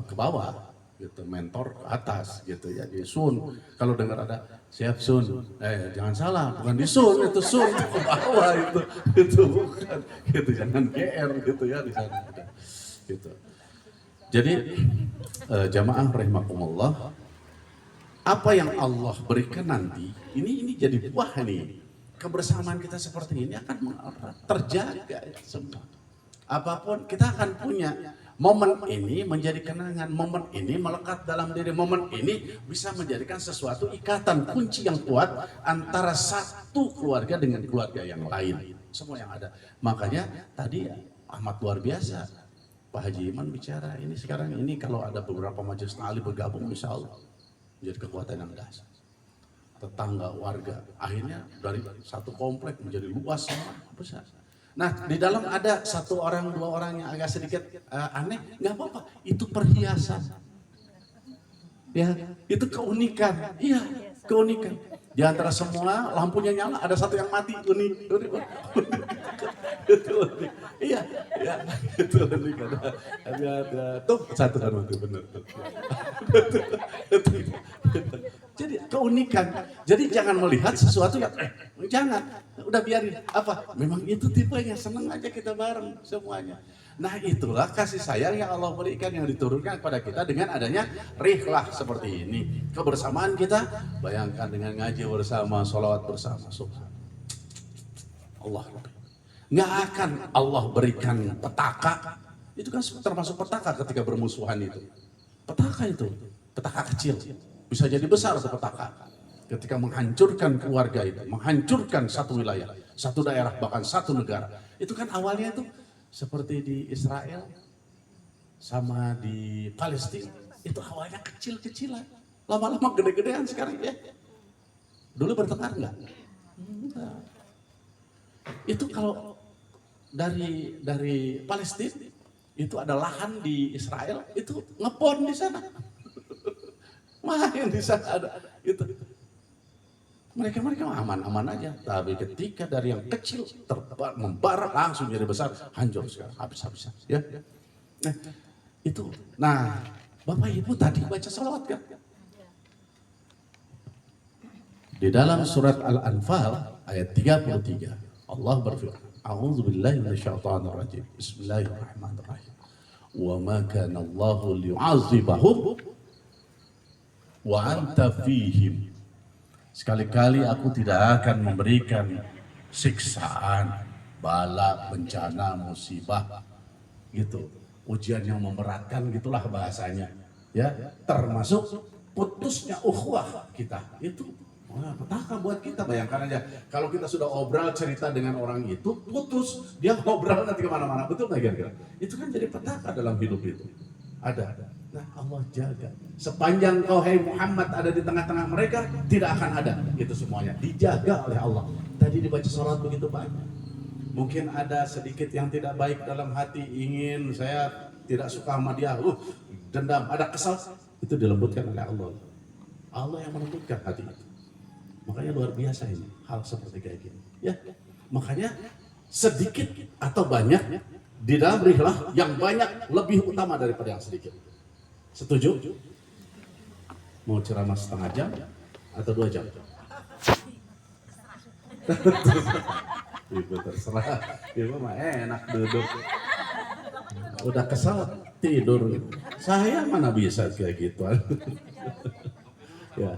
ke bawah gitu, mentor ke atas gitu ya, di sun. Kalau dengar ada siap sun, jangan salah, bukan di sun, itu sun ke bawah itu bukan gitu, jangan GR gitu ya di sana. Gitu. Jadi jamaah rahimakumullah, apa yang Allah berikan nanti, ini jadi buah nih. Kebersamaan kita seperti ini akan terjaga semua. Apapun kita akan punya momen ini menjadi kenangan, momen ini melekat dalam diri, momen ini bisa menjadikan sesuatu ikatan kunci yang kuat antara satu keluarga dengan keluarga yang lain. Semua yang ada. Makanya tadi amat luar biasa Pak Haji Iman bicara ini sekarang ini kalau ada beberapa majelis ta'lim bergabung insya Allah menjadi kekuatan yang dahsyat. Tetangga, warga, akhirnya dari satu komplek menjadi luas semua besar. Nah di dalam ada satu orang dua orang yang agak sedikit aneh, nggak apa-apa, itu perhiasan, ya itu keunikan, iya keunikan. Di antara semua lampunya nyala, ada satu yang mati, unik. Itu unik. Iya, ya, itu unik. Ada tuh satu kan mati benar tuh. Jadi keunikan. Jadi jangan melihat sesuatu yang jangan. Udah biarin apa? Memang itu tipenya, senang aja kita bareng semuanya. Nah itulah kasih sayang yang Allah berikan yang diturunkan kepada kita dengan adanya rihlah seperti ini. Kebersamaan kita, bayangkan dengan ngaji bersama, sholawat bersama. Allah. Nggak akan Allah berikan petaka. Itu kan termasuk petaka ketika bermusuhan itu. Petaka itu, petaka kecil. Bisa jadi besar petaka. Ketika menghancurkan keluarga itu, menghancurkan satu wilayah, satu daerah, bahkan satu negara. Itu kan awalnya itu seperti di Israel sama di Palestina. Itu awalnya kecil-kecilan. Lama-lama gede-gedean sekarang ya. Dulu bertengkar enggak? Enggak. Itu kalau dari Palestina, itu ada lahan di Israel, itu ngepon di sana. Main di sana ada itu. Mereka aman-aman aja. Tapi ketika dari yang kecil membara langsung jadi besar, hancur sekarang, habis-habisan. Ya. Nah, itu. Nah, Bapak Ibu tadi baca salawat kan? Di dalam surat Al-Anfal ayat 33, Allah berfirman, A'udzubillahi minasyaitonirrajim. Bismillahirrahmanirrahim. Wa ma kana Allahu liyu'adzibahum wa anta fihim. Sekali-kali aku tidak akan memberikan siksaan, bala, bencana, musibah, gitu. Ujian yang memberatkan, gitulah bahasanya. Ya, termasuk putusnya ukhuwah kita. Itu petaka buat kita. Bayangkan aja, kalau kita sudah obral cerita dengan orang itu, putus, dia ngobrol nanti kemana-mana. Betul nggak kira-kira? Itu kan jadi petaka dalam hidup itu. Ada. Nah Allah jaga. Sepanjang kau hai Muhammad ada di tengah-tengah mereka, tidak akan ada. Itu semuanya dijaga oleh Allah. Tadi dibaca salat begitu banyak. Mungkin ada sedikit yang tidak baik dalam hati, ingin saya tidak suka sama dia, dendam, ada kesal, itu dilembutkan oleh Allah. Allah yang melembutkan hati itu. Makanya luar biasa ini hal seperti kayak gini. Ya, makanya sedikit atau banyak di dalam rihlah, yang banyak lebih utama daripada yang sedikit. Setuju? Mau ceramah setengah jam atau 2 jam? Ibu terserah. Ibu mah enak duduk. Udah kesal tidur. Saya mana bisa kayak gitu. Ya.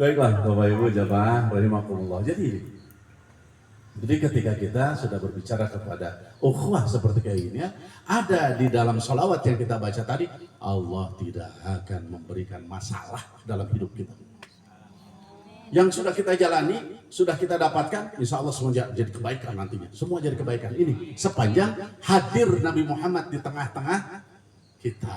Baiklah Bapak Ibu jamaah rahimakumullah. Jadi ketika kita sudah berbicara kepada ukhuwah seperti kayak gini ya, ada di dalam sholawat yang kita baca tadi, Allah tidak akan memberikan masalah dalam hidup kita. Yang sudah kita jalani, sudah kita dapatkan, insya Allah semua jadi kebaikan nantinya. Semua jadi kebaikan. Ini sepanjang hadir Nabi Muhammad di tengah-tengah kita.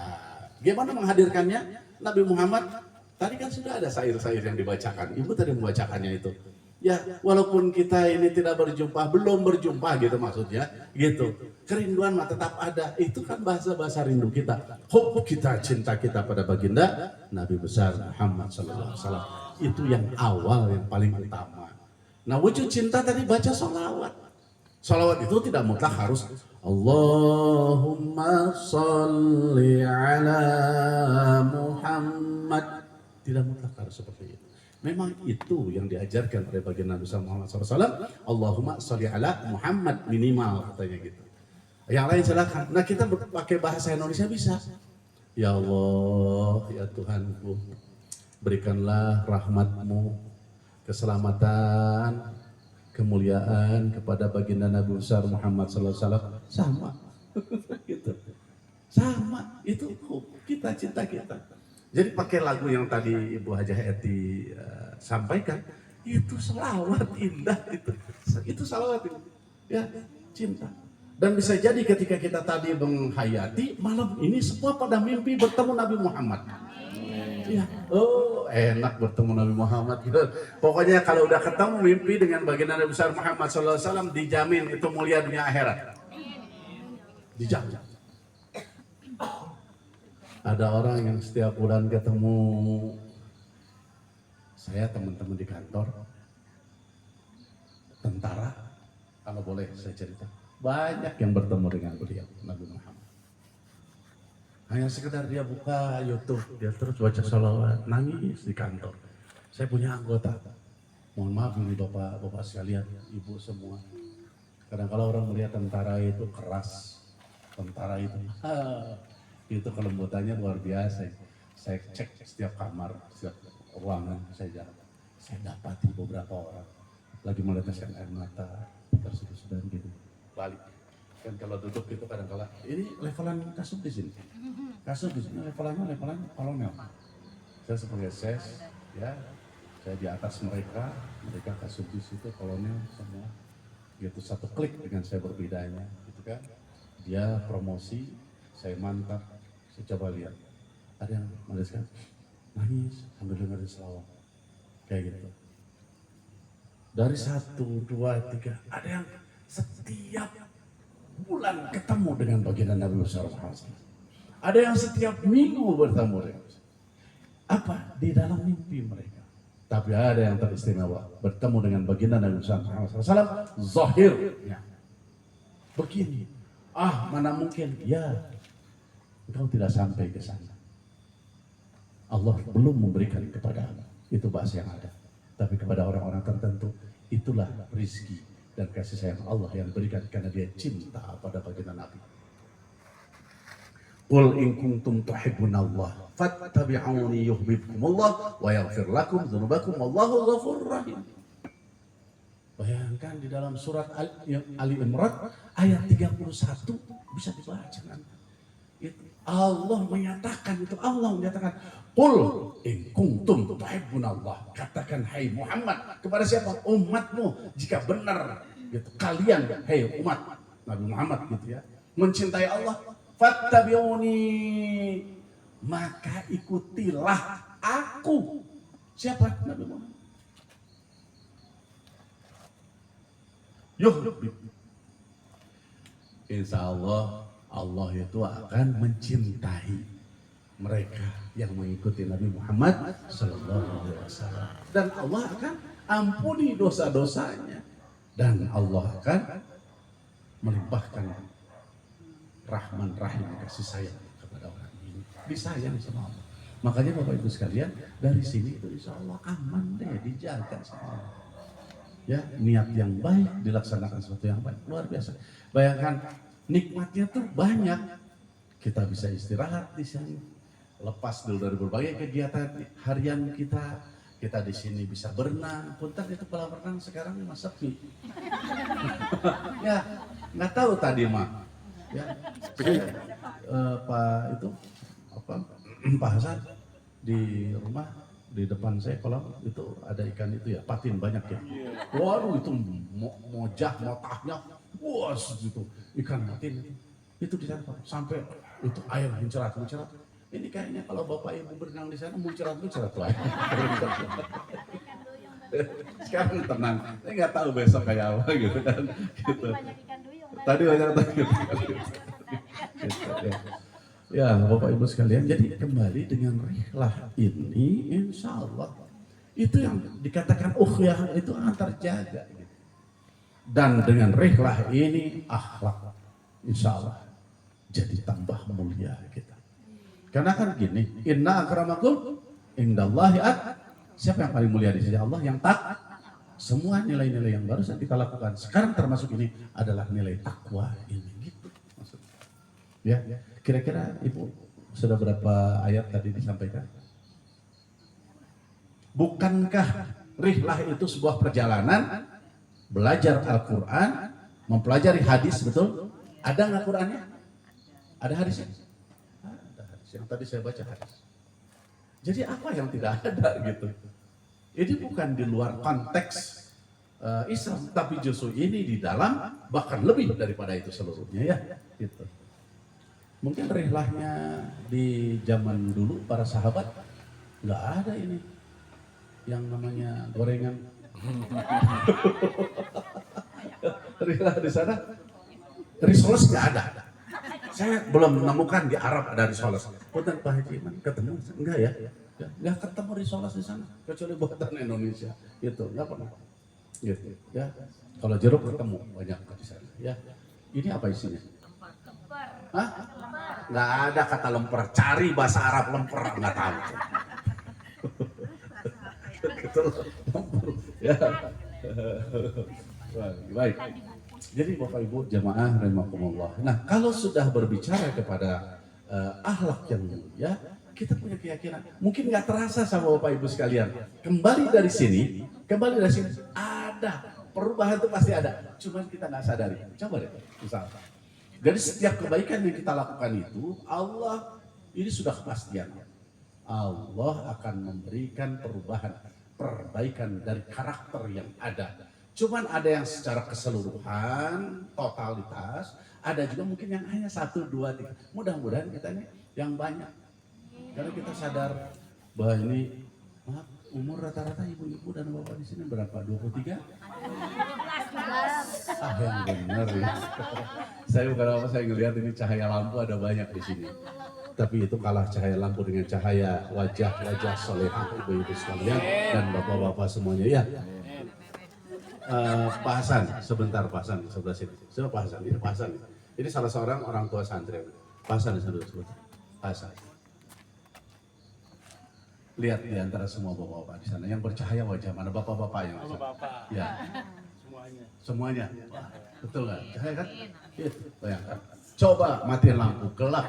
Gimana menghadirkannya? Nabi Muhammad, tadi kan sudah ada syair-syair yang dibacakan. Ibu tadi membacakannya itu. Ya, walaupun kita ini tidak berjumpa, belum berjumpa gitu maksudnya, gitu. Kerinduan mah tetap ada. Itu kan bahasa-bahasa rindu kita. Hub kita, cinta kita pada baginda Nabi besar Muhammad sallallahu alaihi wasallam. Itu yang awal, yang paling utama. Nah, wujud cinta tadi baca sholawat. Sholawat itu tidak mutlak harus Allahumma sholli ala Muhammad. Tidak mutlak harus seperti itu. Memang itu yang diajarkan oleh baginda Nabi Muhammad SAW. Allahumma sholli ala Muhammad minimal katanya gitu. Yang lain silakan. Nah kita pakai bahasa Indonesia bisa. Ya Allah, ya Tuhanku, berikanlah rahmat-Mu, keselamatan, kemuliaan kepada baginda Nabi besar Muhammad sallallahu alaihi wasallam. Sama. Gitu. Sama, itu kita cinta kita. Jadi pakai lagu yang tadi Ibu Hajah Eti sampaikan, itu selawat indah itu. Itu selawat itu. Ya, cinta. Dan bisa jadi ketika kita tadi menghayati, malam ini semua pada mimpi bertemu Nabi Muhammad. Ya, oh enak bertemu Nabi Muhammad. Gitu. Pokoknya kalau udah ketemu mimpi dengan baginda Nabi besar Muhammad SAW, dijamin itu mulia dunia akhirat. Dijamin. Ada orang yang setiap bulan ketemu saya, teman-teman di kantor, tentara, kalau boleh saya cerita, banyak yang bertemu dengan beliau, Nabi Muhammad. Hanya sekedar dia buka YouTube, dia terus baca salawat, nangis di kantor. Saya punya anggota, mohon maaf ini bapak-bapak sekalian, ibu semua. Kadang kalau orang melihat tentara itu keras, tentara itu kelembutannya luar biasa. Saya cek setiap kamar, setiap ruangan saya dapati beberapa orang lagi meneteskan air mata, tersedih-sedih gitu. Balik. Kan kalau duduk itu kadang-kala ini levelan kasub di sini. Kasub di sini levelan kolonel. Saya sebagai ses, ya, saya di atas mereka kasub di situ kolonel semua. Gitu satu klik dengan saya berbedanya, gitu kan. Dia promosi, saya mantap, saya coba lihat. Ada yang menuliskan nangis sambil dengerin selawat. Kayak gitu. Dari 1, 2, 3, ada yang setiap bulan ketemu dengan baginda Nabi SAW. Ada yang setiap minggu bertemu dengan apa? Di dalam mimpi mereka. Tapi ada yang teristimewa, bertemu dengan baginda Nabi SAW, zahirnya. Begini, mana mungkin, ya, engkau tidak sampai ke sana. Allah belum memberikan kepada anda, itu bahasa yang ada. Tapi kepada orang-orang tertentu, itulah rizki dan kasih sayang Allah yang berikan karena dia cinta pada baginda Nabi. Qul in kuntum tuhibbunallah fattabi'uni yuhibbukumullah wa yaghfir lakum dzunubakum wallahu ghafurur rahim. Bayangkan di dalam surat Ali Imran ayat 31 bisa dibaca nanti. Itu Allah menyatakan Qul in kuntum tuhibbunallah, katakan hai Muhammad kepada siapa? Umatmu, jika benar gitu kalian hai umat Nabi Muhammad gitu ya, mencintai Allah, fattabi'uni, maka ikutilah aku. Siapa? Nabi Muhammad. Insya Allah, Allah itu akan mencintai mereka yang mengikuti Nabi Muhammad Sallallahu Alaihi Wasallam, dan Allah akan ampuni dosa-dosanya, dan Allah akan melimpahkan rahman rahim kasih sayang kepada orang ini, disayang sama Allah. Makanya Bapak Ibu sekalian, dari sini itu insya Allah aman deh, dijaga sama Allah. Ya, niat yang baik dilaksanakan sesuatu yang baik, luar biasa. Bayangkan nikmatnya tuh banyak. Kita bisa istirahat di sini, lepas dulu dari berbagai kegiatan harian kita. Kita di sini bisa berenang. Punten itu kolam renang sekarang masih sepi. Ya, nggak tahu tadi mah. Ya, Pak itu Pak Hasan di rumah. Di depan saya kolam itu ada ikan itu ya, patin banyak ya. Waduh itu mojah, motahnya, wah itu ikan patin itu di sana sampai itu air mencerat. Ini kayaknya kalau bapak ibu berenang di sana mencerat lah. Sekarang tenang, saya nggak tahu besok kayak apa gitu kan. Gitu. Tadi banyak gitu. Ya Bapak Ibu sekalian, jadi kembali dengan rihlah ini insya Allah itu yang dikatakan ukhuwah itu akan terjaga gitu. Dan dengan rihlah ini akhlak insya Allah jadi tambah mulia kita. Karena kan gini, inna akramakum indallahi siapa yang paling mulia di sisi Allah? Yang semua nilai-nilai yang barusan kita lakukan sekarang termasuk ini adalah nilai takwa ini gitu. Ya, kira-kira Ibu sudah berapa ayat tadi disampaikan? Bukankah rihlah itu sebuah perjalanan belajar Al-Quran, mempelajari hadis, betul? Ada nggak Qurannya? Ada hadisnya? Ada hadis. Yang tadi saya baca hadis. Jadi apa yang tidak ada gitu? Ini bukan di luar konteks Islam, tapi justru ini di dalam, bahkan lebih daripada itu seluruhnya ya. Gitu. Mungkin rihlahnya di zaman dulu para sahabat nggak ada ini yang namanya gorengan. Rihlah di sana, risoles nggak ada. Saya belum menemukan di Arab ada risoles. Bukan Pak Haji, ketemu enggak ya? Nggak ketemu risoles di sana, kecuali buatan Indonesia. Gitu, nggak pernah. Gitu, ya. Kalau jeruk ketemu banyak di sana. Ya. Ini apa isinya? Hah? Nggak ada kata lemper. Cari bahasa Arab lemper, nggak tahu. Ya. Baik. Jadi Bapak Ibu jamaah rahimakumullah. Nah, kalau sudah berbicara kepada akhlak yang mulia, kita punya keyakinan. Mungkin nggak terasa sama Bapak Ibu sekalian. Kembali dari sini ada perubahan itu pasti ada. Cuman kita nggak sadari. Coba deh, misalnya. Dari setiap kebaikan yang kita lakukan itu, Allah ini sudah kepastian. Allah akan memberikan perbaikan dari karakter yang ada. Cuman ada yang secara keseluruhan, totalitas, ada juga mungkin yang hanya 1, 2, 3. Mudah-mudahan kita ini yang banyak. Karena kita sadar bahwa ini, maaf, umur rata-rata ibu-ibu dan bapak di sini berapa? 23? Ah, yang benar ya. Saya bukan apa, saya ngelihat ini cahaya lampu ada banyak di sini. Tapi itu kalah cahaya lampu dengan cahaya wajah-wajah solehah ibu-ibu sekalian dan bapak-bapak semuanya ya. Pak Hasan, sebentar Pak Hasan sebelah sini. Siapa Pak Hasan? Ini Pak Hasan. Ini salah seorang orang tua santri. Pak Hasan sebentar. Pak Hasan. Lihat di antara semua bapak-bapak di sana yang bercahaya wajah mana bapak-bapak yang ada. Ya. Semuanya. Wah, betul kan? Cahaya kan? Iya. Bayangkan. Coba matiin lampu gelap.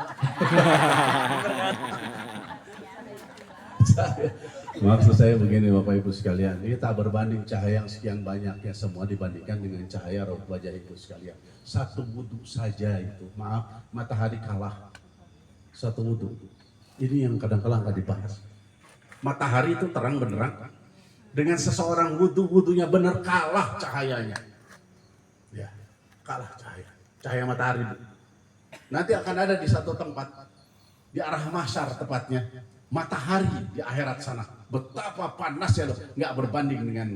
Maksud saya begini Bapak Ibu sekalian, ini tak berbanding cahaya yang sekian banyaknya semua dibandingkan dengan cahaya raut wajah Ibu sekalian. Satu wudhu saja itu, maaf, matahari kalah. Satu wudhu. Ini yang kadang-kadang nggak dibahas. Matahari itu terang benderang. Dengan seseorang wudhunya benar kalah cahayanya. Ya, kalah cahaya matahari. Nanti akan ada di satu tempat, di arah mahsyar tepatnya, matahari di akhirat sana. Betapa panasnya loh, nggak berbanding dengan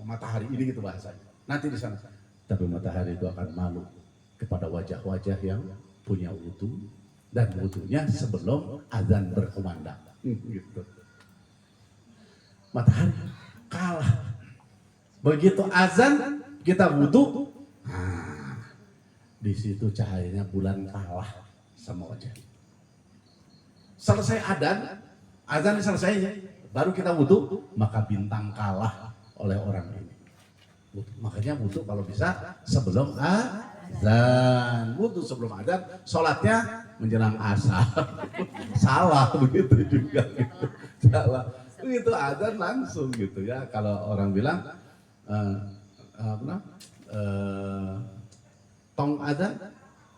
matahari ini gitu bahasanya. Nanti di sana. Tapi matahari itu akan malu kepada wajah-wajah yang punya wudhu dan wudhunya sebelum azan berkumandang. Gitu. Matahari kalah. Begitu azan kita wudhu, di situ cahayanya bulan kalah sama wajah. Selesai azan selesai, baru kita wudhu, maka bintang kalah oleh orang ini. Makanya wudhu kalau bisa sebelum azan. Wudhu sebelum azan, sholatnya menjelang asar. Salah begitu juga. Gitu. Salah. Begitu azan langsung gitu ya. Kalau orang bilang, tong azan,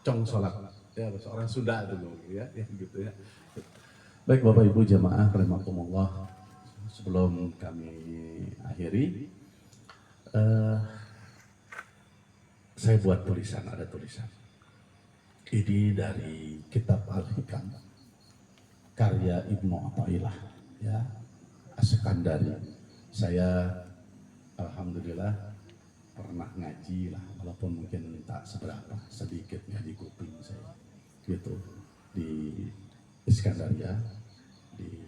cong sholat. Ya, orang Sunda dulu ya gitu ya. Baik Bapak Ibu jamaah rahimakumullah, sebelum kami akhiri, saya buat ada tulisan. Ini dari kitab Al-Hikam, karya Ibnu Athaillah, ya, As-Sekandari. Saya alhamdulillah pernah ngaji lah, walaupun mungkin tak seberapa, sedikit ngaji kuping saya, gitu, di Iskandaria, di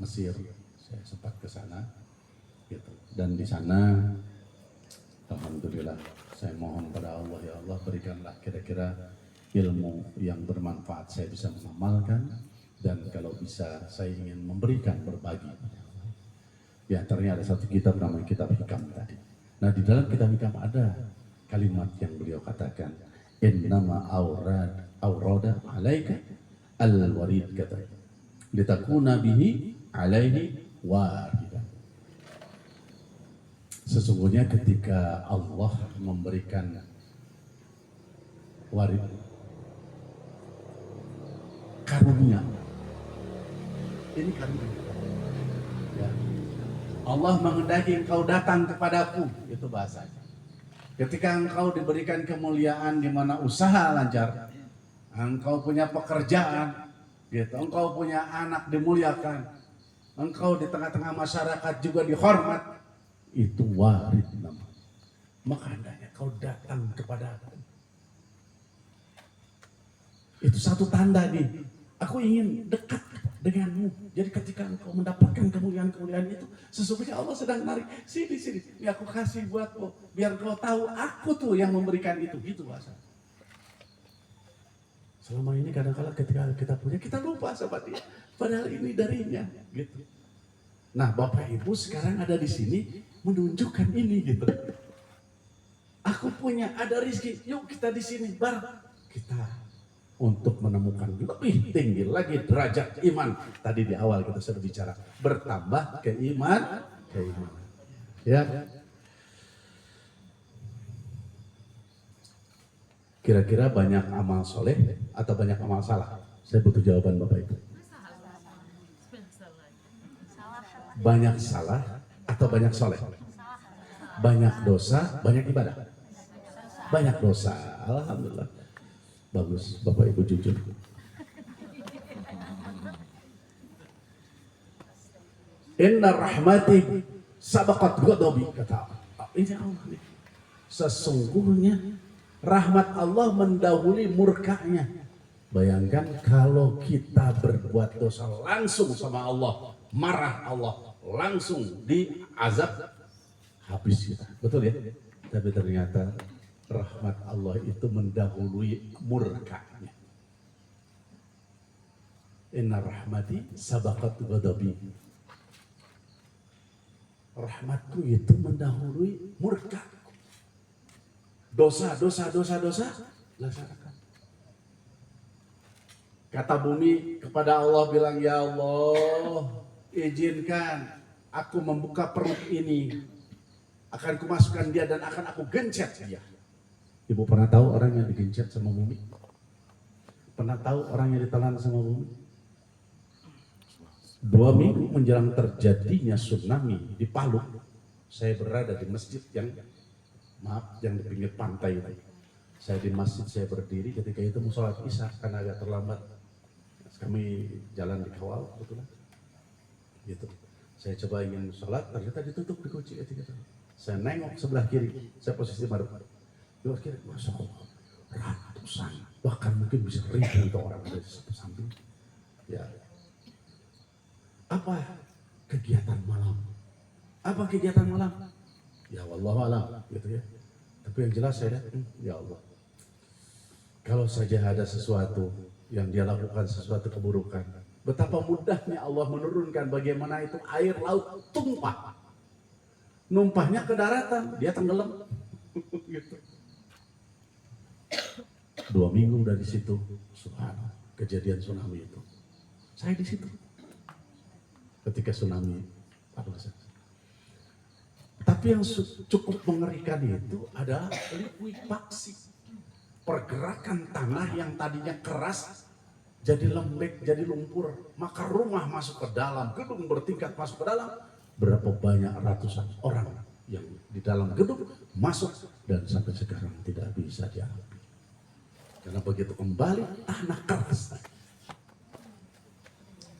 Mesir, saya sempat ke sana, gitu. Dan di sana, alhamdulillah, saya mohon pada Allah, ya Allah berikanlah kira-kira ilmu yang bermanfaat saya bisa mengamalkan, dan kalau bisa saya ingin memberikan, berbagi. Di antaranya ada satu kitab namanya Kitab Hikam tadi. Nah di dalam Kitab Hikam ada kalimat yang beliau katakan, innama aurada alaika al-warid kata litakuna bihi alaihi waridan. Sesungguhnya ketika Allah memberikan warid, karunia, ini karunia ya. Allah menghendaki engkau datang kepadaku, itu bahasanya. Ketika engkau diberikan kemuliaan di mana usaha lancar, engkau punya pekerjaan, gitu, engkau punya anak dimuliakan, engkau di tengah-tengah masyarakat juga dihormat, itu warid nama. Maka hendaknya kau datang kepada aku. Itu satu tanda nih. Aku ingin dekat denganmu. Jadi ketika engkau mendapatkan kemuliaan-kemuliaan itu, sesungguhnya Allah sedang narik sini. Ini aku kasih buatmu, biar kau tahu aku tuh yang memberikan itu. Gitu bahasa. Selama ini kadang-kadang ketika kita punya, kita lupa sama dia. Padahal ini darinya. Gitu. Nah, Bapak Ibu sekarang ada di sini menunjukkan ini gitu. Aku punya, ada rezeki. Yuk kita di sini bareng. Kita untuk menemukan lebih tinggi lagi derajat iman. Tadi di awal kita sudah bicara bertambah keimanan. Ya. Kira-kira banyak amal soleh atau banyak amal salah? Saya butuh jawaban Bapak Ibu. Banyak salah atau banyak soleh? Banyak dosa, banyak ibadah. Banyak dosa, alhamdulillah. Bagus, Bapak Ibu jujur. Inna rahmati sabaqat ghadabi, kata Allah. Ini Allah nih. Sesungguhnya rahmat Allah mendahului murkanya. Bayangkan kalau kita berbuat dosa langsung sama Allah, marah Allah, langsung diazab, habis kita. Betul ya? Tapi ternyata rahmat Allah itu mendahului murkanya. Inna rahmati sabaqat ghadabi. Rahmatku itu mendahului murkaku. Dosa, laksanakan. Kata bumi kepada Allah bilang, ya Allah, izinkan aku membuka perut ini. Akan kumasukkan dia dan akan aku gencet dia. Ibu pernah tahu orang yang digencet sama bumi? Pernah tahu orang yang ditelan sama bumi? 2 minggu menjelang terjadinya tsunami di Palu, saya berada di masjid yang di pinggir pantai itu. Saya di masjid, saya berdiri ketika itu mau sholat isya karena agak terlambat. Kami jalan di kawal, betul. Gitu. Saya coba ingin sholat, ternyata ditutup dikunci ketika itu. Saya nengok sebelah kiri, saya posisi madep. Sebelah kiri, masya Allah, ratusan, bahkan mungkin bisa ribu orang dari satu samping. Ya. Apa kegiatan malam? Apa kegiatan malam? Ya wallahu alam, gitu ya. Tapi yang jelas saya lihat, ya Allah, kalau saja ada sesuatu yang dia lakukan, sesuatu keburukan, betapa mudahnya Allah menurunkan bagaimana itu air laut tumpah. Numpahnya ke daratan, dia tenggelam. Gitu. 2 minggu dari situ, subhanallah, kejadian tsunami itu. Saya di situ. Ketika tsunami, tapi yang cukup mengerikan itu adalah likuifaksi, pergerakan tanah yang tadinya keras jadi lembek, jadi lumpur, maka rumah masuk ke dalam, gedung bertingkat masuk ke dalam, berapa banyak ratusan orang yang di dalam gedung masuk dan sampai sekarang tidak bisa diambil. Karena begitu kembali tanah keras.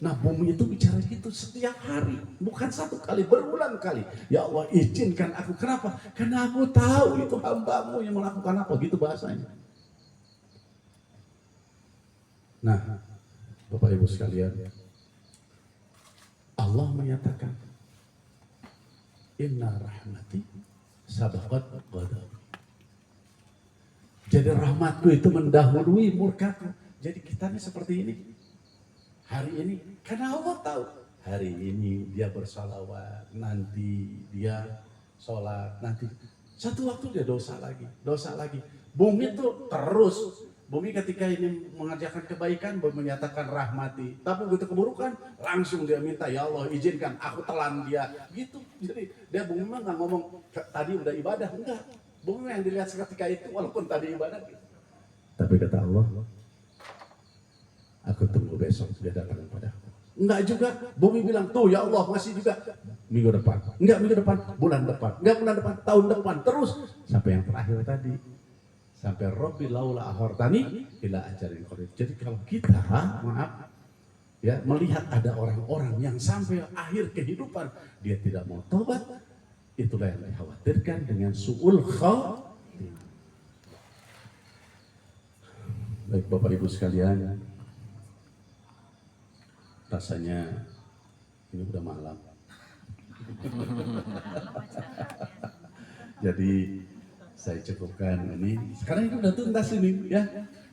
Nah, bumi itu bicara gitu setiap hari, bukan 1 kali, berulang kali. Ya Allah, izinkan aku. Kenapa? Karena aku tahu itu hamba-Mu yang melakukan apa, gitu bahasanya. Nah, Bapak Ibu sekalian, Allah menyatakan, Inna rahmati sabaqat ghadabi. Jadi rahmatku itu mendahului murkaku. Jadi kita ini seperti ini. Hari ini, karena Allah tahu, hari ini dia bersalawat, nanti dia sholat, nanti satu waktu dia dosa lagi. Bumi itu terus. Bumi ketika ini mengerjakan kebaikan, menyatakan rahmati. Tapi begitu keburukan, langsung dia minta, ya Allah izinkan, aku telan dia. Gitu. Jadi dia bumi mah nggak ngomong, tadi udah ibadah. Enggak. Bumi yang dilihat seketika itu, walaupun tadi ibadah. Gitu. Tapi kata Allah, aku tunggu besok dia datang padaku. Enggak juga, bumi bilang, tuh ya Allah masih juga minggu depan. Enggak minggu depan, bulan depan. Enggak bulan depan, tahun depan. Terus. Sampai yang terakhir tadi. Sampai Rabbi laula akhartani ila ajalin qarib. Jadi kalau kita maaf ya melihat ada orang-orang yang sampai akhir kehidupan dia tidak mau tobat, itulah yang dikhawatirkan dengan su'ul khatimah. Baik Bapak Ibu sekalian, rasanya ini udah malam. Jadi saya cukupkan ini. Sekarang itu udah tuntas ini ya.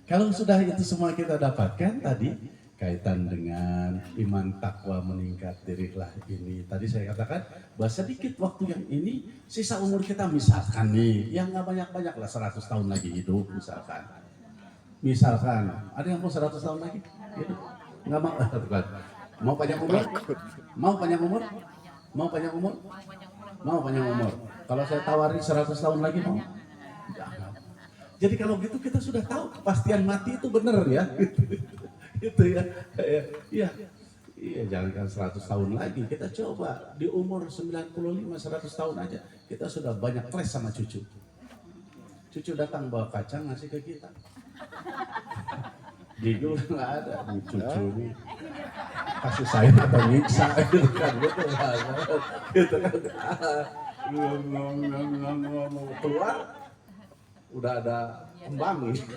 Kalau sudah itu semua kita dapatkan tadi kaitan dengan iman takwa meningkat dirilah ini. Tadi saya katakan bahwa sedikit waktu yang ini sisa umur kita misalkan nih, yang nggak banyak-banyak lah 100 tahun lagi hidup misalkan. Misalkan ada yang mau 100 tahun lagi hidup? Nggak mau? Mau panjang umur? Mau panjang umur? Mau panjang umur? Mau panjang umur? Kalau saya tawari 100 tahun lagi mau? Jangan. Jadi kalau gitu kita sudah tahu kepastian mati itu benar ya. Gitu ya. Iya. Iya, jangankan 100 tahun lagi. Kita coba di umur 95 100 tahun aja kita sudah banyak clash sama cucu. Cucu datang bawa kacang ngasih ke kita. Gigi udah nggak ada nih cucu nih. Kasih sayang atau nyiksa gitu kan. Betul banget. Gitu kan. Ngomong keluar udah ada kembang gitu.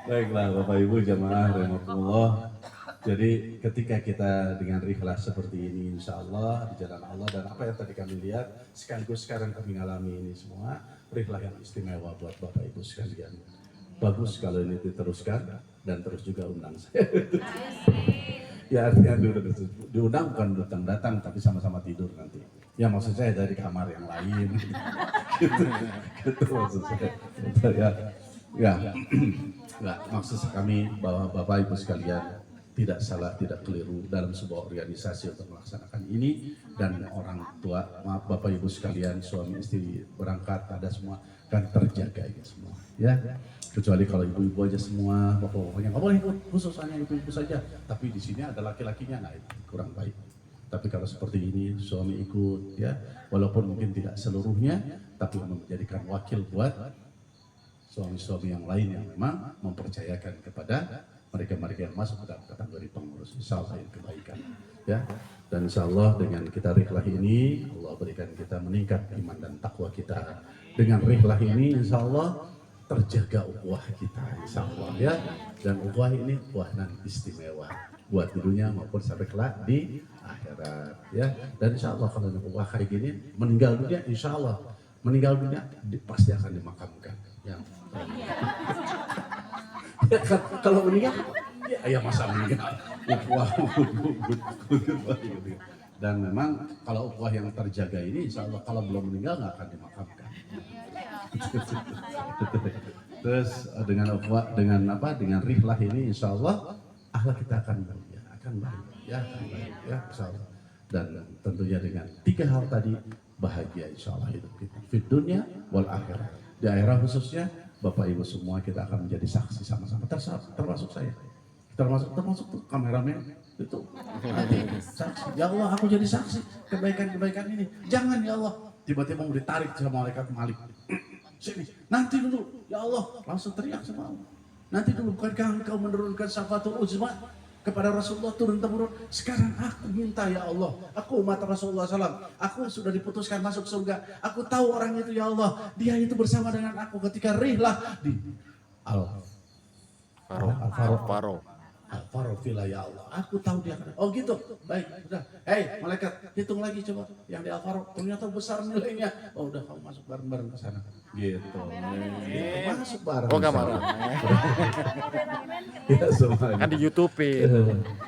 Baiklah Bapak Ibu jamaah rahimakumullah. Jadi ketika kita dengan ikhlas seperti ini insya Allah di jalan Allah dan apa yang tadi kami lihat sekaligus sekarang kami alami ini semua ikhlas yang istimewa buat Bapak Ibu sekalian. Bagus kalau ini diteruskan dan terus juga undang saya. Ya artinya diundang bukan datang tapi sama-sama tidur nanti. Ya maksud saya dari kamar yang lain. gitu maksud saya. Ya, nggak maksud kami bahwa Bapak Ibu sekalian tidak salah, tidak keliru dalam sebuah organisasi untuk melaksanakan ini dan orang tua, maaf Bapak Ibu sekalian, suami istri berangkat ada semua kan terjaga ini semua, ya. Kecuali kalau ibu-ibu aja semua, bapak-bapaknya nggak boleh ikut, khusus hanya ibu-ibu saja. Tapi di sini ada laki-lakinya, nah itu kurang baik. Tapi kalau seperti ini suami ikut, ya, walaupun mungkin tidak seluruhnya, tapi menjadikan wakil buat suami-suami yang lain yang memang mempercayakan kepada mereka-mereka yang masuk ke dalam kategori pengurus. Insya Allah yang kebaikan, ya. Dan insya Allah dengan kita rihlah ini, Allah berikan kita meningkat iman dan takwa kita. Dengan rihlah ini, insya Allah terjaga ukhuwah kita, insya Allah ya. Dan ukhuwah ini ukhuwah nan istimewa buat di dunia maupun sampai kelak di akhirat, ya. Dan insya Allah kalau ukhuwah kayak gini, meninggal dunia, insya Allah meninggal dunia pasti akan dimakamkan. Ya. Ya kan, kalau meninggal, ya masa meninggal. Ukhuwah, dan memang kalau ukhuwah yang terjaga ini, insya Allah kalau belum meninggal nggak akan dimakamkan. Terus dengan ukhuwah, dengan apa? Dengan rihlah ini, insya Allah akhlak kita akan baik, ya, akan baik, ya, insya Allah. Dan tentunya dengan 3 hal tadi bahagia, insya Allah hidup kita. Di dunia wal akhirat. Di akhirat khususnya. Bapak Ibu semua kita akan menjadi saksi sama-sama, termasuk saya, termasuk tuh kameramen itu saksi. Ya Allah aku jadi saksi kebaikan-kebaikan ini. Jangan ya Allah tiba-tiba mau ditarik sama malaikat Malik. Sini nanti dulu ya Allah, langsung teriak sama Allah. Nanti dulu bukankah engkau menurunkan syafatul uzma kepada Rasulullah turun-temurun. Sekarang aku minta ya Allah, aku umat Rasulullah SAW, aku sudah diputuskan masuk surga. Aku tahu orang itu ya Allah, dia itu bersama dengan aku ketika rihlah di Al-Faro. Al-Farofila ya Allah. Aku tahu dia. Oh gitu. Baik, sudah. Hei, malaikat, hitung lagi coba. Yang di Al-Farof ternyata besar nilainya. Oh, udah kamu masuk bareng-bareng ke sana. Gitu. Gitu. Masuk bareng. Oh, kamar. Ya, semuanya. Kan di YouTube-in.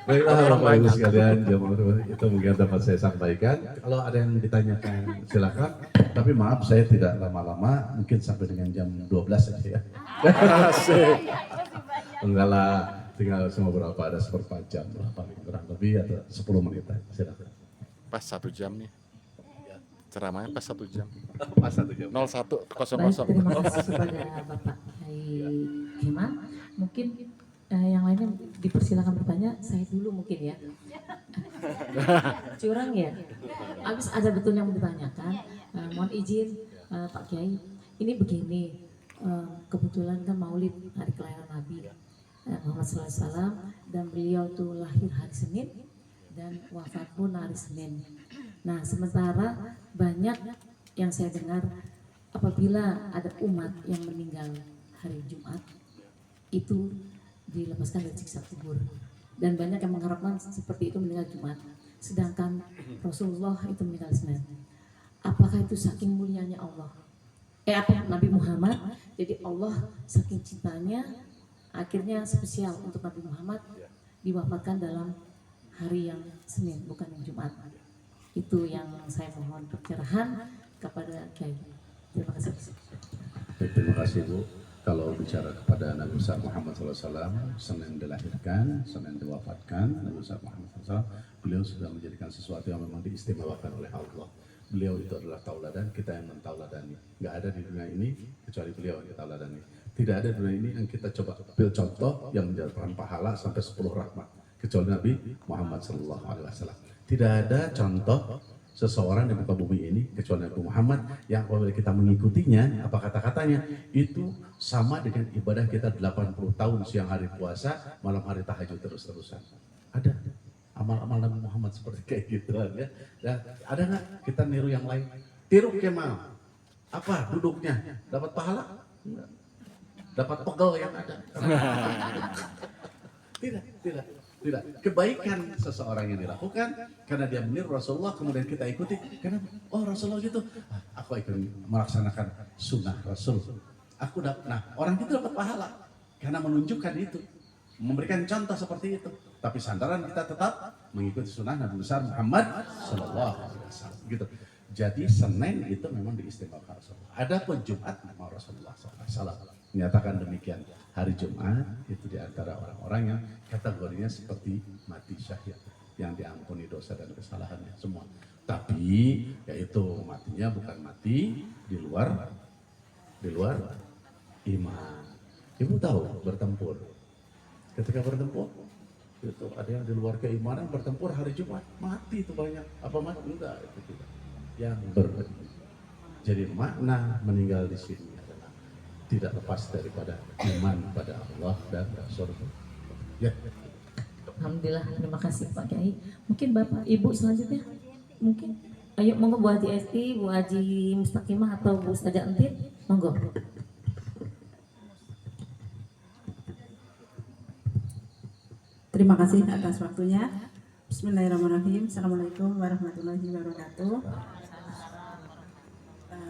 Baiklah, Orang Bapak Ibu banyak. sekalian, jamaah itu mungkin dapat saya sampaikan. Kalau ada yang ditanyakan, silakan. Tapi maaf, saya tidak lama-lama, mungkin sampai dengan jam 12 saja ya. Asik. Enggak lah, tinggal cuma berapa, ada seperempat jam lah, paling kurang lebih atau 10 menit. Silakan. Pas 1 jam nih. Ceramahnya pas 1 jam. Pas 1 jam. 0100. Baik, terima kasih kepada Bapak Kiai Kemal. Mungkin yang lainnya dipersilakan bertanya. Saya dulu mungkin ya. Curang ya. Habis ada betul yang ditanyakan. Mohon izin Pak Kiai. Ini begini. Kebetulan kan Maulid hari kelahiran Nabi Muhammad SAW, dan beliau tuh lahir hari Senin dan wafat pun hari Senin. Nah, sementara banyak yang saya dengar apabila ada umat yang meninggal hari Jumat itu dilepaskan dari siksa kubur, dan banyak yang mengharapkan seperti itu meninggal Jumat, sedangkan Rasulullah itu meninggal Senin. Apakah itu saking mulianya Allah? Nabi Muhammad, jadi Allah saking cintanya akhirnya spesial untuk Nabi Muhammad diwafatkan dalam hari yang Senin bukan yang Jumat. Itu yang saya mohon pencerahan kepada Kiai. Terima kasih. Baik, terima kasih Bu. Kalau bicara kepada Nabi besar Muhammad SAW, Senin dilahirkan, Senin diwafatkan, Nabi besar Muhammad SAW, beliau sudah menjadikan sesuatu yang memang diistimewakan oleh Allah. Beliau itu adalah tauladan, kita yang mentauladani. Nggak ada di dunia ini kecuali beliau yang kita tauladani. Tidak ada di dunia ini yang kita coba ambil contoh yang menjadikan pahala sampai 10 rahmat kecuali Nabi Muhammad SAW. Tidak ada contoh seseorang di muka bumi ini kecuali Nabi Muhammad yang apabila kita mengikutinya, apa kata-katanya, itu sama dengan ibadah kita 80 tahun siang hari puasa, malam hari tahajud terus-terusan. Ada amal-amal Nabi Muhammad seperti kayak gitu ya. Dan ada nggak kita niru yang lain? Tiru Kemal. Apa duduknya? Dapat pahala? Enggak. Dapat pegel yang ada. Tidak. Kebaikan seseorang yang dilakukan karena dia meniru Rasulullah, kemudian kita ikuti. Kenapa? Oh, Rasulullah gitu. Aku ikut melaksanakan sunnah Rasul. Nah, orang itu dapat pahala karena menunjukkan itu, memberikan contoh seperti itu. Tapi sandaran kita tetap mengikuti sunnah Nabi besar Muhammad Sallallahu Alaihi Wasallam. Gitu. Jadi Senin itu memang diistimewakan Rasulullah. Adapun Jumat nama Rasulullah SAW menyatakan demikian. Hari Jumat itu diantara orang-orang yang kategorinya seperti mati syahid, yang diampuni dosa dan kesalahannya semua. Tapi yaitu matinya bukan mati di luar iman. Ibu tahu bertempur. Ketika bertempur itu ada yang di luar keimanan bertempur hari Jumat, mati itu banyak. Apa mati? Enggak, itu tidak. Yang jadi makna meninggal di sini adalah tidak lepas daripada iman pada Allah dan Rasul. Ya. Alhamdulillah, terima kasih Pak Kiai. Mungkin Bapak Ibu selanjutnya, mungkin. Ayo monggo Bu Haji Esti, Bu Haji Mustaqimah atau Bu Ustazah Entin, monggo. Terima kasih atas waktunya. Bismillahirrahmanirrahim. Assalamualaikum warahmatullahi wabarakatuh.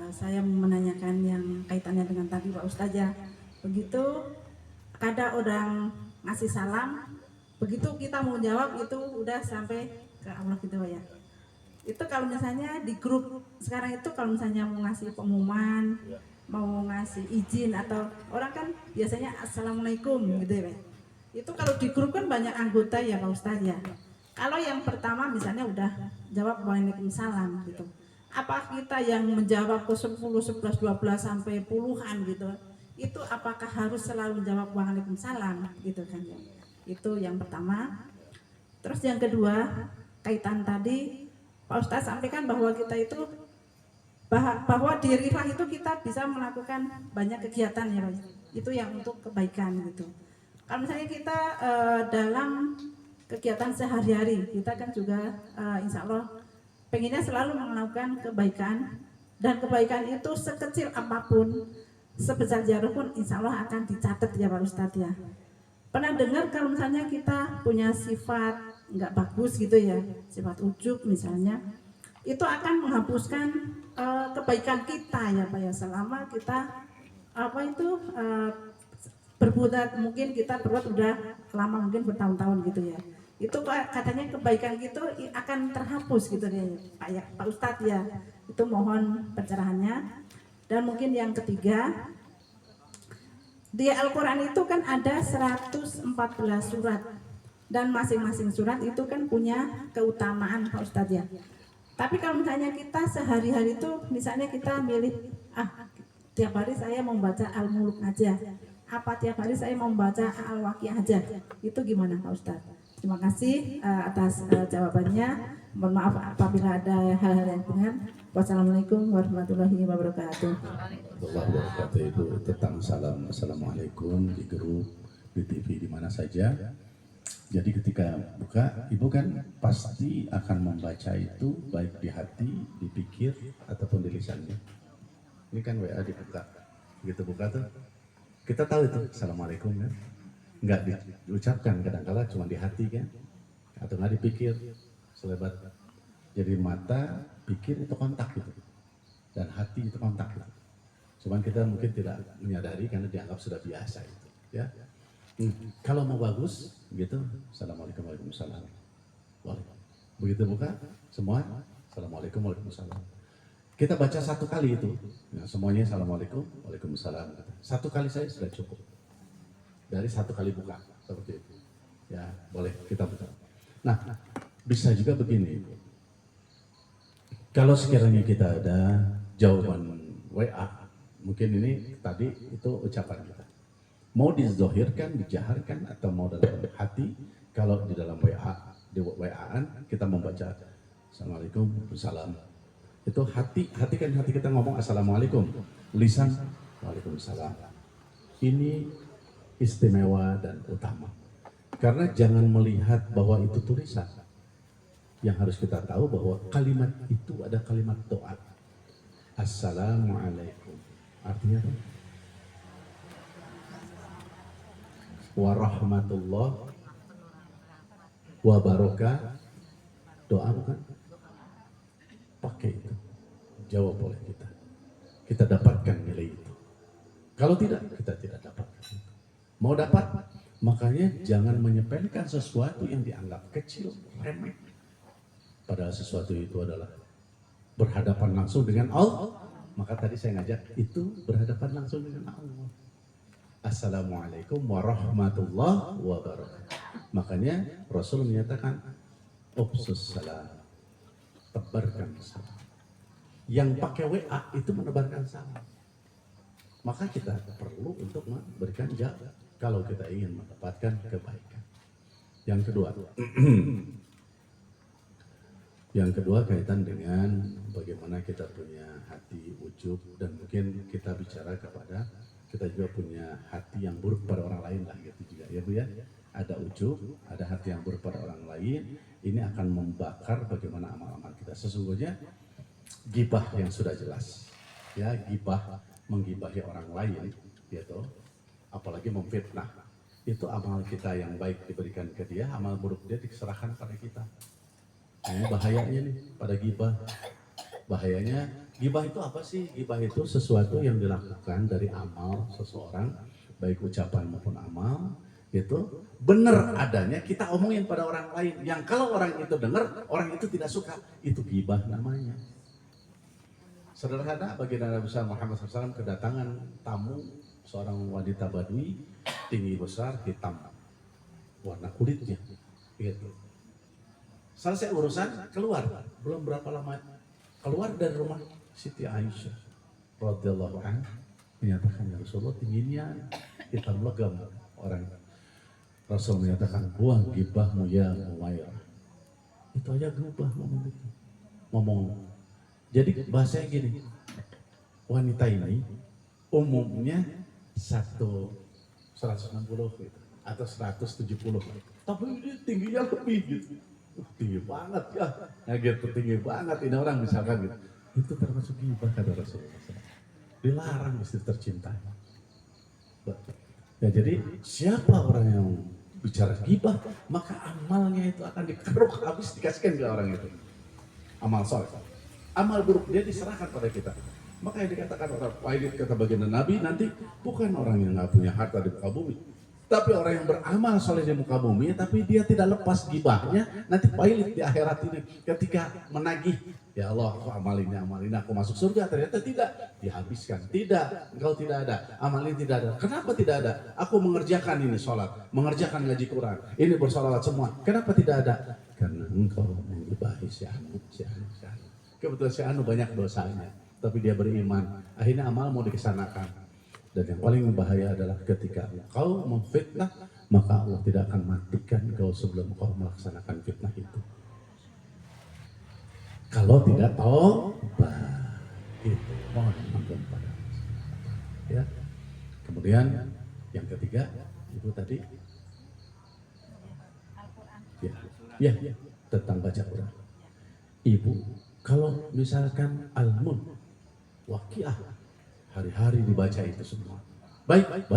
Saya menanyakan yang kaitannya dengan tadi Pak Ustazah. Begitu kada orang ngasih salam, begitu kita mau jawab itu udah sampai ke Allah gitu ya. Itu kalau misalnya di grup sekarang itu kalau misalnya mau ngasih pengumuman, mau ngasih izin atau orang kan biasanya assalamualaikum gitu ya. Itu kalau di grup kan banyak anggota ya Pak Ustadz ya. Kalau yang pertama misalnya udah jawab waalaikumsalam gitu. Apa kita yang menjawab ke 10, 11, 12 sampai puluhan gitu. Itu apakah harus selalu menjawab waalaikumsalam gitu kan ya. Itu yang pertama. Terus yang kedua, kaitan tadi Pak Ustadz sampaikan bahwa kita itu bahwa di Rifah itu kita bisa melakukan banyak kegiatan ya Pak. Itu yang untuk kebaikan gitu. Kalau misalnya kita dalam kegiatan sehari-hari, kita kan juga insya Allah pengennya selalu melakukan kebaikan, dan kebaikan itu sekecil apapun, sebesar jarum pun insya Allah akan dicatat ya Pak Ustadz ya. Pernah dengar kalau misalnya kita punya sifat nggak bagus gitu ya, sifat ujub misalnya, itu akan menghapuskan kebaikan kita ya Pak ya, selama kita apa itu berbuat, mungkin kita berbuat udah lama, mungkin bertahun-tahun gitu ya, itu katanya kebaikan itu akan terhapus gitu deh Pak ya, Pak Ustadz ya. Itu mohon pencerahannya. Dan mungkin yang ketiga, di Al-Quran itu kan ada 114 surat, dan masing-masing surat itu kan punya keutamaan Pak Ustadz ya. Tapi kalau misalnya kita sehari-hari itu, misalnya kita milih, tiap hari saya mau baca Al-Muluk aja, apa tiap hari saya mau baca Al-Waqiah aja, itu gimana Pak Ustadz? Terima kasih atas jawabannya. Mohon maaf apabila ada hal-hal yang kurang. Wassalamualaikum warahmatullahi wabarakatuh. Allah wabarakatuh itu tentang salam. Assalamualaikum di grup, di TV, di mana saja. Jadi ketika buka, ibu kan pasti akan membaca itu baik di hati, di pikir, ataupun di lisannya. Ini kan WA dibuka, begitu buka tuh, kita tahu itu Assalamualaikum kan, nggak diucapkan, kadang-kala cuma di hati kan, atau nggak dipikir, selebat. Jadi mata, pikir itu kontak gitu, dan hati itu kontak gitu. Cuman kita mungkin tidak menyadari karena dianggap sudah biasa itu, ya. Kalau mau bagus, gitu, Assalamualaikum Waalaikumsalam. Begitu buka, semua Assalamualaikum Waalaikumsalam. Kita baca satu kali itu, ya, semuanya Assalamualaikum Waalaikumsalam. Satu kali saya sudah cukup. Dari satu kali buka, seperti itu. Ya, boleh kita buka. Nah, bisa juga begini. Kalau sekiranya kita ada jawaban WA, mungkin ini tadi itu ucapan kita. Mau dizohirkan, dijaharkan, atau mau dalam hati, kalau di dalam WA, di WA-an kita membaca Assalamualaikum, Salam. Itu hati kan hati kita ngomong Assalamualaikum, lisan Waalaikumsalam. Ini istimewa dan utama. Karena jangan melihat bahwa itu tulisan. Yang harus kita tahu bahwa kalimat itu ada kalimat doa. Assalamualaikum. Artinya apa? Warahmatullah wabarakatuh. Doa bukan? Pakai itu. Jawab oleh kita. Kita dapatkan nilai itu. Kalau tidak, kita tidak dapatkan itu. Mau dapat, makanya jangan menyepelekan sesuatu yang dianggap kecil, remeh. Padahal sesuatu itu adalah berhadapan langsung dengan Allah. Maka tadi saya ngajak itu berhadapan langsung dengan Allah. Assalamualaikum warahmatullahi wabarakatuh. Makanya Rasul menyatakan Upsus salam, tebarkan salam. Yang pakai WA itu menebarkan salam. Maka kita perlu untuk memberikan jawab kalau kita ingin mendapatkan kebaikan. Yang kedua, yang kedua kaitan dengan bagaimana kita punya hati ujub, dan mungkin kita bicara kepada kita juga punya hati yang buruk pada orang lain lah gitu juga ya Bu ya. Ada ujub, ada hati yang buruk pada orang lain. Ini akan membakar bagaimana amal-amal kita. Sesungguhnya gibah yang sudah jelas, ya, gibah menggibahi orang lain, gitu. Apalagi memfitnah. Itu amal kita yang baik diberikan ke dia, amal buruk dia diserahkan pada kita. Ini bahayanya nih pada gibah. Bahayanya gibah itu apa sih? Gibah itu sesuatu yang dilakukan dari amal seseorang, baik ucapan maupun amal, itu benar adanya kita omongin pada orang lain. Yang kalau orang itu dengar, orang itu tidak suka, itu gibah namanya. Sederhana, baginda Nabi Muhammad SAW kedatangan tamu seorang wanita Badui, tinggi besar, hitam, warna kulitnya, gitu. Selesai urusan, keluar, belum berapa lama keluar dari rumah Siti Aisyah radhiyallahu anha, menyatakan, ya Rasulullah, tingginya hitam legam orang. Rasul menyatakan, buang gibahmu ya Muwairah. Itu aja gibah ngomong. Jadi bahasanya gini, wanita ini umumnya 160 gitu, atau 170, tapi ini tingginya lebih gitu. Tinggi banget ya, nah gitu, tinggi banget ini orang misalkan gitu. Itu termasuk gibah kata Rasulullah. Dilarang istri tercinta. Ya, jadi siapa orang yang bicara gibah, maka amalnya itu akan dikeruk habis dikasihkan ke orang itu. Amal soleh. Amal buruk dia diserahkan pada kita. Maka yang dikatakan orang pahit kata baginda Nabi nanti bukan orang yang nggak punya harta di muka bumi, tapi orang yang beramal soleh di muka bumi, tapi dia tidak lepas gibahnya, nanti pahit di akhirat ini ketika menagih. Ya Allah, aku amal ini, aku masuk surga, ternyata tidak, dihabiskan. Tidak, engkau tidak ada, amal ini tidak ada. Kenapa tidak ada? Aku mengerjakan ini sholat, mengerjakan ngaji Quran, ini bersolawat semua. Kenapa tidak ada? Karena engkau menggibahi si Anu. Kebetulan si Anu banyak dosanya, tapi dia beriman. Akhirnya amal mau dikesanakan. Dan yang paling bahaya adalah ketika engkau memfitnah, maka Allah tidak akan matikan engkau sebelum engkau melaksanakan fitnah itu. Kalau tidak taubat, itu mohon ampun pada Allah. Ya. Kemudian yang ketiga, ibu tadi, ya, tentang baca Quran. Ibu, kalau misalkan Al-Mulk, Waqiah, hari-hari dibaca itu semua. Baik.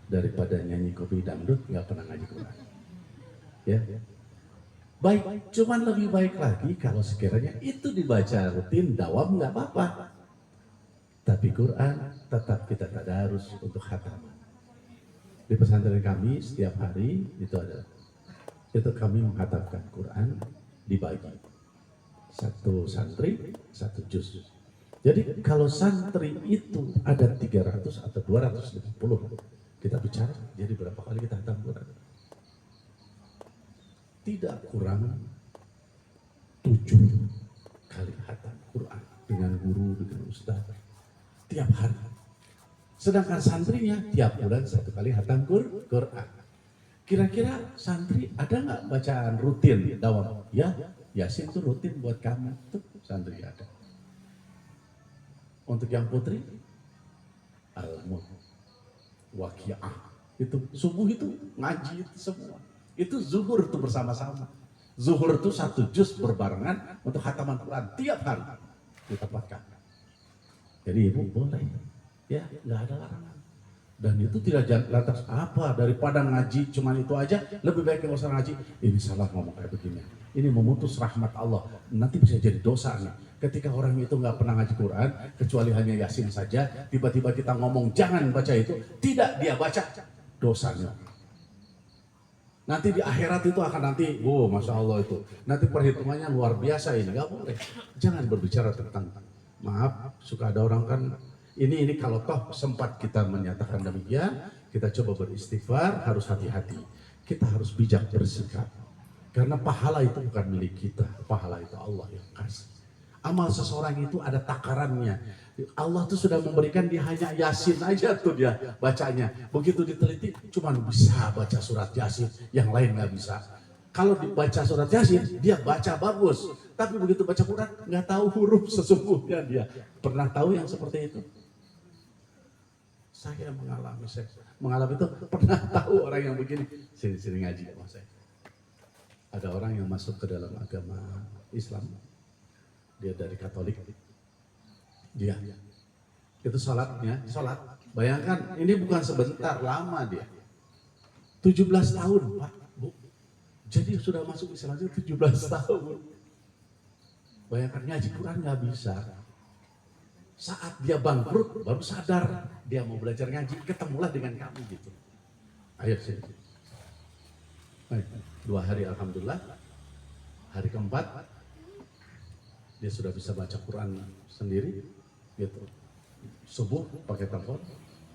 Daripada nyanyi kopi dangdut, nggak pernah ngaji Quran. Ya. Baik, cuman lebih baik lagi kalau sekiranya itu dibaca rutin, dawam nggak apa-apa. Tapi Quran tetap kita tadarus untuk khatam. Di pesantren kami setiap hari itu kami menghatamkan Quran dibagi. Satu santri, satu juz. Jadi kalau santri itu ada 300 atau 250, kita bicara, jadi berapa kali kita hatam Quran? Tidak kurang 7 kali hatam Quran dengan guru, dengan ustaz, tiap hari. Sedangkan santrinya tiap bulan 1 kali hatam Quran. Kira-kira santri ada nggak bacaan rutin dawam? Ya, Yasin itu rutin buat kamu, tuh santri ada. Untuk yang putri, Al-Mulk, Waqiah, itu subuh itu ngaji itu semua. Itu zuhur itu bersama-sama. Zuhur itu 1 juz berbarengan untuk khataman Quran tiap hari ditempatkan. Jadi ibu boleh, ya nggak ada larangan. Dan itu tidak lantas apa daripada ngaji cuman itu aja, lebih baik nggak usah ngaji. Ini salah ngomong kayak begini. Ini memutus rahmat Allah. Nanti bisa jadi dosa nih. Ketika orang itu nggak pernah ngaji Quran, kecuali hanya Yasin saja, tiba-tiba kita ngomong jangan baca itu, tidak dia baca, dosanya. Nanti di akhirat itu akan nanti, Masya Allah itu. Nanti perhitungannya luar biasa ini, nggak boleh. Jangan berbicara tentang, maaf, suka ada orang kan, ini kalau toh sempat kita menyatakan demikian, kita coba beristighfar, harus hati-hati. Kita harus bijak bersikap. Karena pahala itu bukan milik kita, pahala itu Allah yang kasih. Amal seseorang itu ada takarannya. Allah tuh sudah memberikan dia hanya Yasin aja tuh dia bacanya. Begitu diteliti cuma bisa baca surat Yasin, yang lain nggak bisa. Kalau dibaca surat Yasin dia baca bagus, tapi begitu baca Quran nggak tahu huruf sesungguhnya dia. Pernah tahu yang seperti itu? Saya mengalami itu, pernah tahu orang yang begini. Sini ngaji sama saya. Ada orang yang masuk ke dalam agama Islam. Dia dari Katolik. Dia itu sholat. Bayangkan ini bukan sebentar, lama dia. 17 tahun Pak, Bu. Jadi sudah masuk Islam 17 tahun. Bayangkan ngaji Quran nggak bisa. Saat dia bangkrut baru sadar dia mau belajar ngaji, ketemulah dengan kami gitu. Ayo sini. Baik, 2 hari alhamdulillah. Hari keempat dia sudah bisa baca Quran sendiri gitu. Subuh pakai telepon,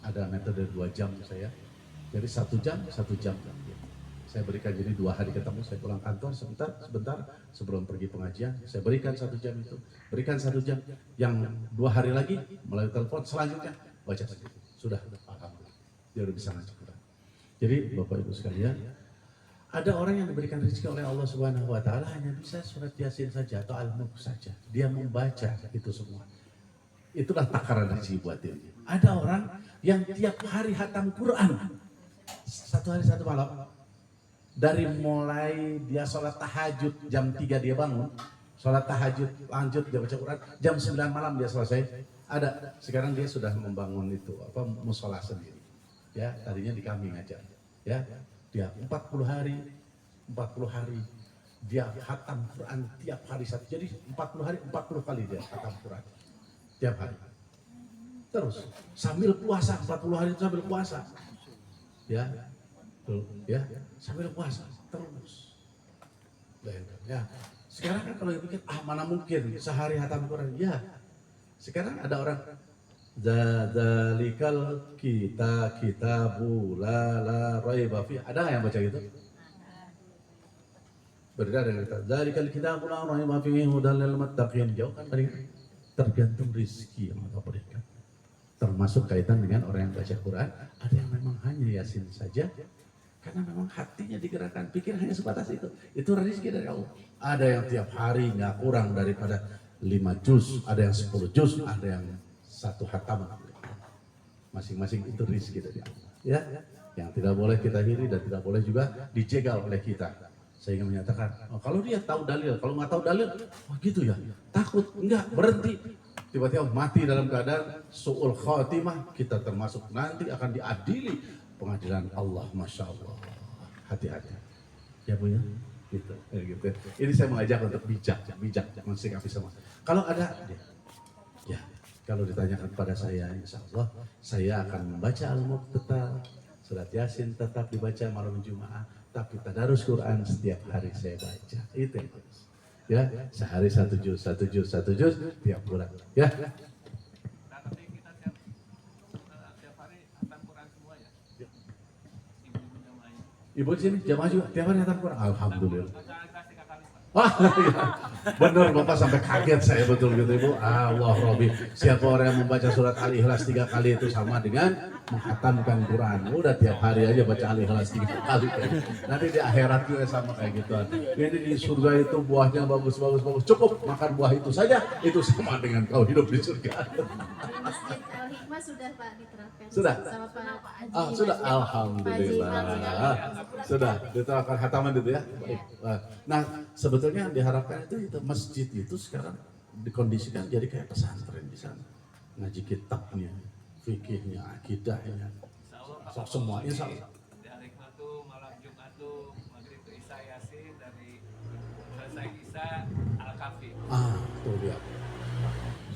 ada metode 2 jam saya. Jadi 1 jam. Saya berikan, jadi 2 hari ketemu, saya pulang kantor sebentar sebelum pergi pengajian, saya berikan 1 jam itu. Berikan 1 jam, yang 2 hari lagi melalui telepon, selanjutnya baca sendiri. Sudah, alhamdulillah. Dia udah bisa ngaji Quran. Jadi Bapak Ibu sekalian, ada orang yang diberikan rezeki oleh Allah Subhanahu wa taala hanya bisa surat Yasin saja atau Al-Mulk saja. Dia membaca itu semua. Itulah takaran rezeki buat dia. Ada orang yang tiap hari hatam Quran. 1 hari 1 malam. Dari mulai dia sholat tahajud jam 3 dia bangun, sholat tahajud lanjut dia baca Quran, jam 9 malam dia selesai. Ada. Sekarang dia sudah membangun itu musola sendiri. Ya, tadinya di kami ngajar. Ya, dia 40 hari dia khatam Quran tiap hari satu. Jadi 40 hari 40 kali dia khatam Quran tiap hari. Terus sambil puasa 40 hari itu sambil puasa. Ya. Tuh, ya, sambil puasa terus. Ya. Sekarang kan kalau dipikir mana mungkin sehari khatam Quran? Ya. Sekarang ada orang Dzalikal kitabu la raiba fi. Ada yang baca gitu? Berbeda dengan kita. Dzalikal kitabu la raiba fi hudal lil muttaqin. Jauh kan tadi? Tergantung rezeki yang Allah berikan. Termasuk kaitan dengan orang yang baca Quran. Ada yang memang hanya Yasin saja. Karena memang hatinya digerakkan, pikir hanya sebatas itu. Itu rezeki dari Allah. Ada yang tiap hari nggak kurang daripada 5 juz, ada yang 10 juz, ada yang 1 khatam. Masing-masing itu rezeki dari Allah. Ya, yang tidak boleh kita iri dan tidak boleh juga dijegal oleh kita. Sehingga menyatakan, oh, kalau dia tahu dalil, kalau nggak tahu dalil, oh gitu ya, takut, enggak, berhenti. Tiba-tiba mati dalam keadaan su'ul khatimah, kita termasuk nanti akan diadili pengadilan Allah, Masya Allah. Hati-hati. Ya Bu ya? Gitu. Ini saya mengajak untuk bijak mensikapi semua. Kalau ada, ya, kalau ditanyakan pada saya, insya Allah, saya akan membaca Al-Muqtatar, surat Yasin tetap dibaca malam Jumat, tapi tadarus Quran setiap hari saya baca. Itu yang bagus. Ya, sehari 1 juz tiap bulan. Ya. Ibu di sini jamaah juga tiap hari hatam Quran. Alhamdulillah. Wah, benar Bapak sampai kaget saya betul gitu Ibu. Allah Robbi. Siapa orang yang membaca surat Al-Ikhlas 3 kali itu sama dengan menghatamkan Quran. Udah tiap hari aja baca Al-Ikhlas 3 kali. Nanti di akhirat juga sama kayak gitu. Ini di surga itu buahnya bagus. Cukup makan buah itu saja. Itu sama dengan kau hidup di surga. Masjid Al-Hikmah sudah Pak diterapkan. Sudah? Sama Pak Haji. Sudah. Alhamdulillah. Sudah diterapkan khataman itu ya. Baik. Nah, sebetulnya diharapkan itu masjid itu sekarang dikondisikan jadi kayak pesantren di sana. Ngaji kitabnya, fikihnya, akidahnya, semua insya Allah. Di Al-Hikmah tuh malam Jumat tuh maghrib ke Isya Yasin, dari selesai Isya Al-Kahfi. Tuh dia.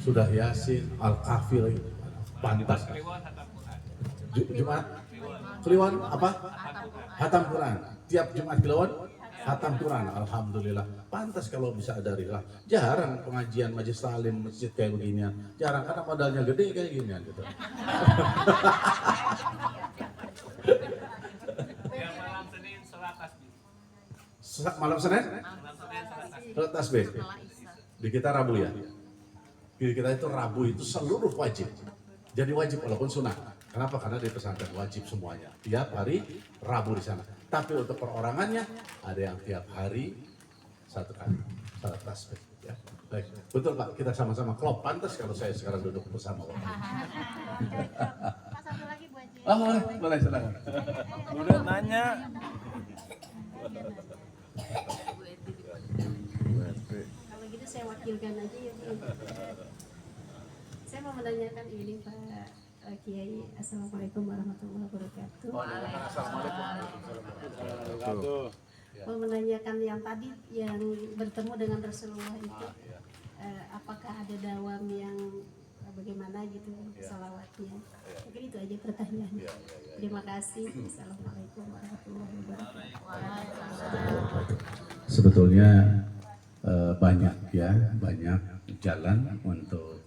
Sudah Yasin, Al-Kahfi lagi. Pantas. Kliwon hatam Quran. Jumat Kliwon apa? Hatam Quran. Tiap Jumat Kliwon hatam Quran. Alhamdulillah. Pantas kalau bisa ada rilah. Jarang pengajian majelis taklim masjid kayak beginian. Jarang karena modalnya gede kayak ginian gitu. Yang malam Senin sholat tasbih. Malam Senin Malam Senin sholat tasbih. sholat tasbih. Di kita Rabu ya. Di kita itu Rabu itu seluruh wajib. Jadi wajib walaupun sunnah. Kenapa? Karena di pesantren wajib semuanya. Tiap hari Rabu di sana. Tapi untuk perorangannya ada yang tiap hari 1 kali salat tasbih. Ya. Baik, betul Pak. Kita sama-sama klop. Pantas kalau saya sekarang duduk bersama Pak. Pak satu lagi Bu Haji. Boleh silakan. Udah nanya. Kalau gitu saya wakilkan aja ya Bu. Saya mau menanyakan ini Pak Kiai. Assalamualaikum warahmatullahi wabarakatuh. Mau menanyakan yang tadi yang bertemu dengan Rasulullah itu, apakah ada dawam yang bagaimana gitu salawatnya? Mungkin itu aja pertanyaannya. Terima kasih. Assalamualaikum warahmatullahi wabarakatuh. Sebetulnya banyak jalan untuk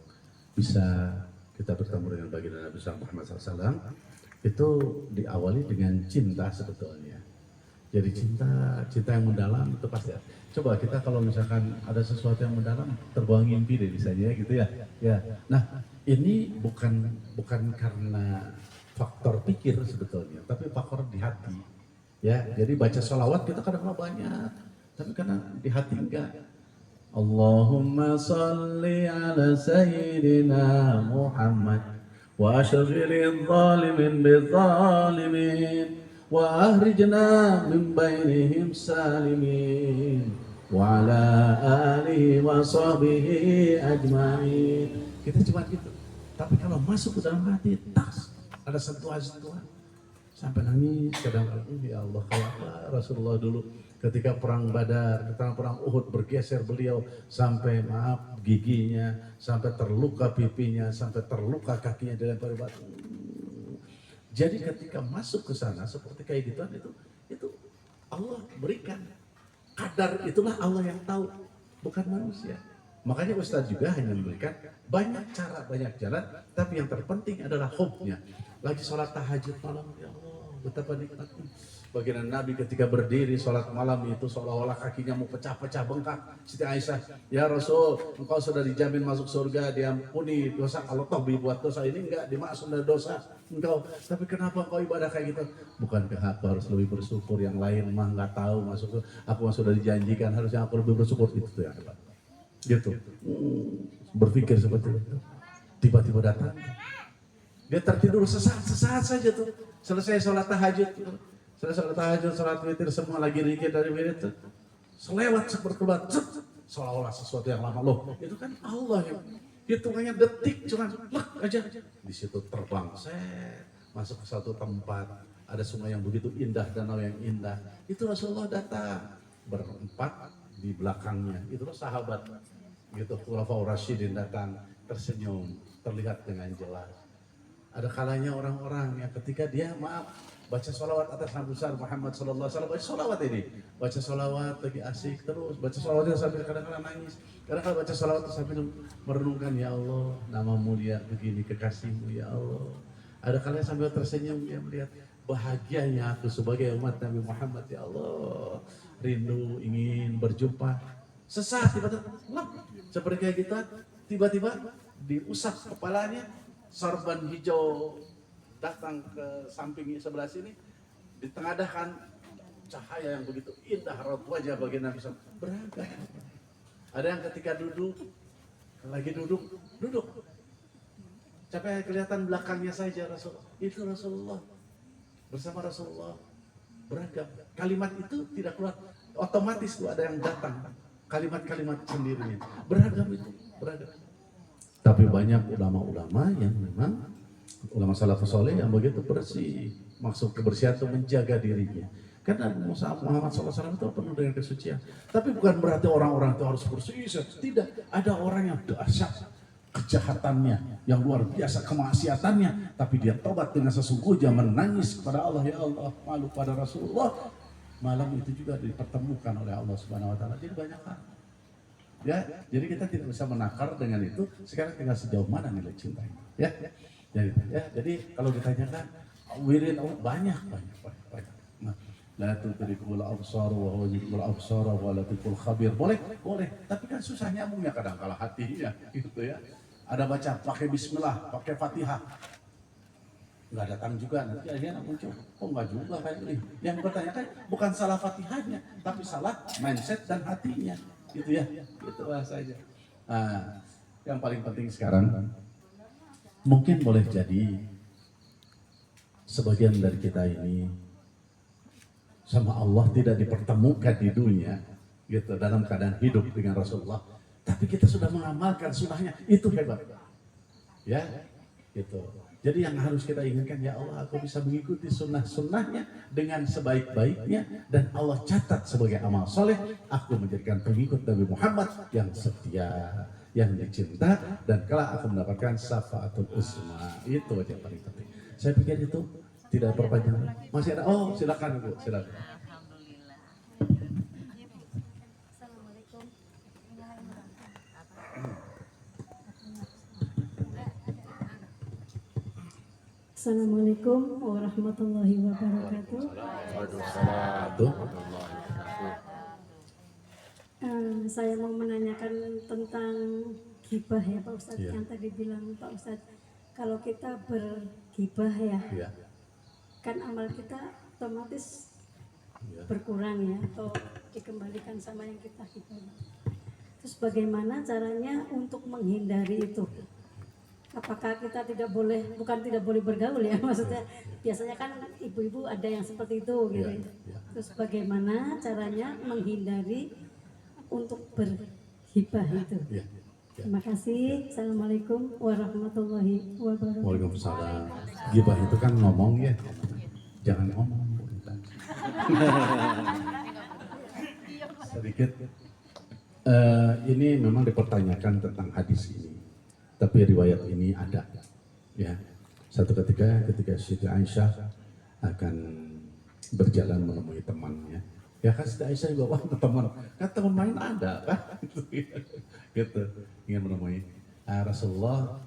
bisa kita bertemu dengan baginda Nabi Muhammad SAW. Itu diawali dengan cinta sebetulnya. Jadi cinta yang mendalam itu pasti. Coba kita kalau misalkan ada sesuatu yang mendalam, terbawa ngimpi deh misalnya gitu ya. Ya. Nah, ini bukan karena faktor pikir sebetulnya, tapi faktor di hati. Ya, jadi baca sholawat kita kadang-kadang banyak, tapi karena di hati enggak. Allahumma salli ala sayyidina Muhammad wa asyghilil zalimin bizzalimin wa ahrijna min bainihim salimin wa ala alihi wa sahbihi ajma'in. Kita cuma gitu. Tapi kalau masuk ke dalam hati, tas ada sentuhan-sentuhan sampai nangis kadang-kadang. Ya Allah, kayak apa Rasulullah dulu ketika perang Badar, ketika perang Uhud bergeser beliau sampai maaf giginya, sampai terluka pipinya, sampai terluka kakinya dilempari batu. Jadi ketika masuk ke sana seperti kayak gituan itu Allah berikan kadar, itulah Allah yang tahu, bukan manusia. Makanya Ustadz juga hanya memberikan banyak cara, banyak jalan, tapi yang terpenting adalah hubnya. Lagi sholat tahajud malam, ya Allah, betapa nikmatnya. Baginda Nabi ketika berdiri sholat malam itu seolah-olah kakinya mau pecah-pecah bengkak. Siti Aisyah, ya Rasul, engkau sudah dijamin masuk surga, diampuni dosa. Kalau toh dibuat dosa ini enggak dimaksud dari dosa engkau. Tapi kenapa engkau ibadah kayak gitu? Bukankah aku harus lebih bersyukur? Yang lain mah nggak tahu masuk. Aku mah sudah dijanjikan, harusnya aku lebih bersyukur. Itu tuh yang hebat. Gitu. Berpikir seperti itu. Tiba-tiba datang. Dia tertidur sesaat saja tuh. Selesai sholat tahajud. Selesai sholat tahajud, sholat witir, semua lagi rikir dari witir. Selewat seperkeluar, seolah-olah sesuatu yang lama. Loh, itu kan Allah yang hitungannya detik, cuma lek aja. Di situ terbang, masuk ke satu tempat. Ada sungai yang begitu indah, danau yang indah. Itu Rasulullah datang, berempat di belakangnya. Itulah sahabat. Gitu, Khulafaur Rasyidin datang, tersenyum, terlihat dengan jelas. Ada kalanya orang-orang yang ketika dia baca sholawat atas Nabi besar Muhammad sallallahu alaihi wasallam, baca sholawat ini, baca sholawat lagi asik terus, baca sholawatnya sambil kadang-kadang nangis, kadang-kadang baca sholawat sambil merenungkan, ya Allah, nama mulia begini kekasihmu, ya Allah. Ada kalanya sambil tersenyum dia melihat bahagianya aku sebagai umat Nabi Muhammad, ya Allah, rindu ingin berjumpa. Sesaat tiba-tiba seperti kayak gitu, tiba-tiba diusap kepalanya, sorban hijau datang ke samping sebelah sini, ditengadahkan cahaya yang begitu indah, raut wajah bagian Nabi SAW beragam. Ada yang ketika duduk, lagi duduk, sampai kelihatan belakangnya saja Rasulullah. Itu Rasulullah, bersama Rasulullah beragam. Kalimat itu tidak keluar, otomatis tuh ada yang datang, kalimat-kalimat sendirinya. Beragam itu, beragam. Tapi banyak ulama-ulama yang memang ulama salafus soleh yang begitu bersih, maksud kebersihan itu menjaga dirinya. Karena Muhammad SAW itu penuh dengan kesucian. Tapi bukan berarti orang-orang itu harus bersih. Tidak, ada orang yang dahsyat kejahatannya, yang luar biasa kemaksiatannya, tapi dia tobat dengan sesungguhnya, menangis kepada Allah, ya Allah, malu pada Rasulullah. Malam itu juga dipertemukan oleh Allah Subhanahu Wa Taala. Jadi banyak hal. Ya, jadi kita tidak bisa menakar dengan itu. Sekarang tinggal sejauh mana nilai cinta ini. Ya. Jadi kalau ditanyakan wirid Allah banyak. Nah, la tudrikul absar wa huwa yudrikul absar wa latiful khabir. Boleh. Tapi kan susah nyambungnya kadang kala hatinya gitu ya. Ada baca pakai bismillah, pakai Fatihah. Enggak datang juga, nanti akhirnya muncul. Kok enggak juga kayak ini. Yang bertanyakan bukan salah Fatihahnya, tapi salah mindset dan hatinya. Gitu ya. Gitu saja. Nah, yang paling penting sekarang mungkin boleh jadi sebagian dari kita ini sama Allah tidak dipertemukan di dunia gitu dalam keadaan hidup dengan Rasulullah, tapi kita sudah mengamalkan sunnahnya, itu hebat ya gitu. Jadi yang harus kita inginkan, ya Allah, aku bisa mengikuti sunnah-sunnahnya dengan sebaik-baiknya, dan Allah catat sebagai amal soleh, aku menjadikan pengikut Nabi Muhammad yang setia, yang dicinta, dan kelak aku mendapatkan syafaatul uzma. Itu aja yang paling penting. Saya pikir itu tidak perpanjang. Masih ada? Oh, silakan Bu, silakan. Assalamualaikum warahmatullahi wabarakatuh. Saya mau menanyakan tentang ghibah ya Pak Ustadz, yang tadi bilang Pak Ustadz, kalau kita berghibah ya, kan amal kita otomatis berkurang ya, atau dikembalikan sama yang kita ghibah. Terus bagaimana caranya untuk menghindari itu? Apakah kita tidak boleh, bukan tidak boleh bergaul ya, maksudnya biasanya kan ibu-ibu ada yang seperti itu gitu. Terus bagaimana caranya menghindari untuk berhibah itu? Terima kasih. Assalamualaikum warahmatullahi wabarakatuh. Waalaikumsalam. Gibah itu kan ngomong ya, jangan ngomong. Sedikit. Ini memang dipertanyakan tentang hadis ini, tapi riwayat ini ada. Ya, satu ketika Siti Aisyah akan berjalan menemui temannya. Ya kan Siti Aisyah bawa teman, kan teman main ada kan? Gitu, ingin menemui Rasulullah.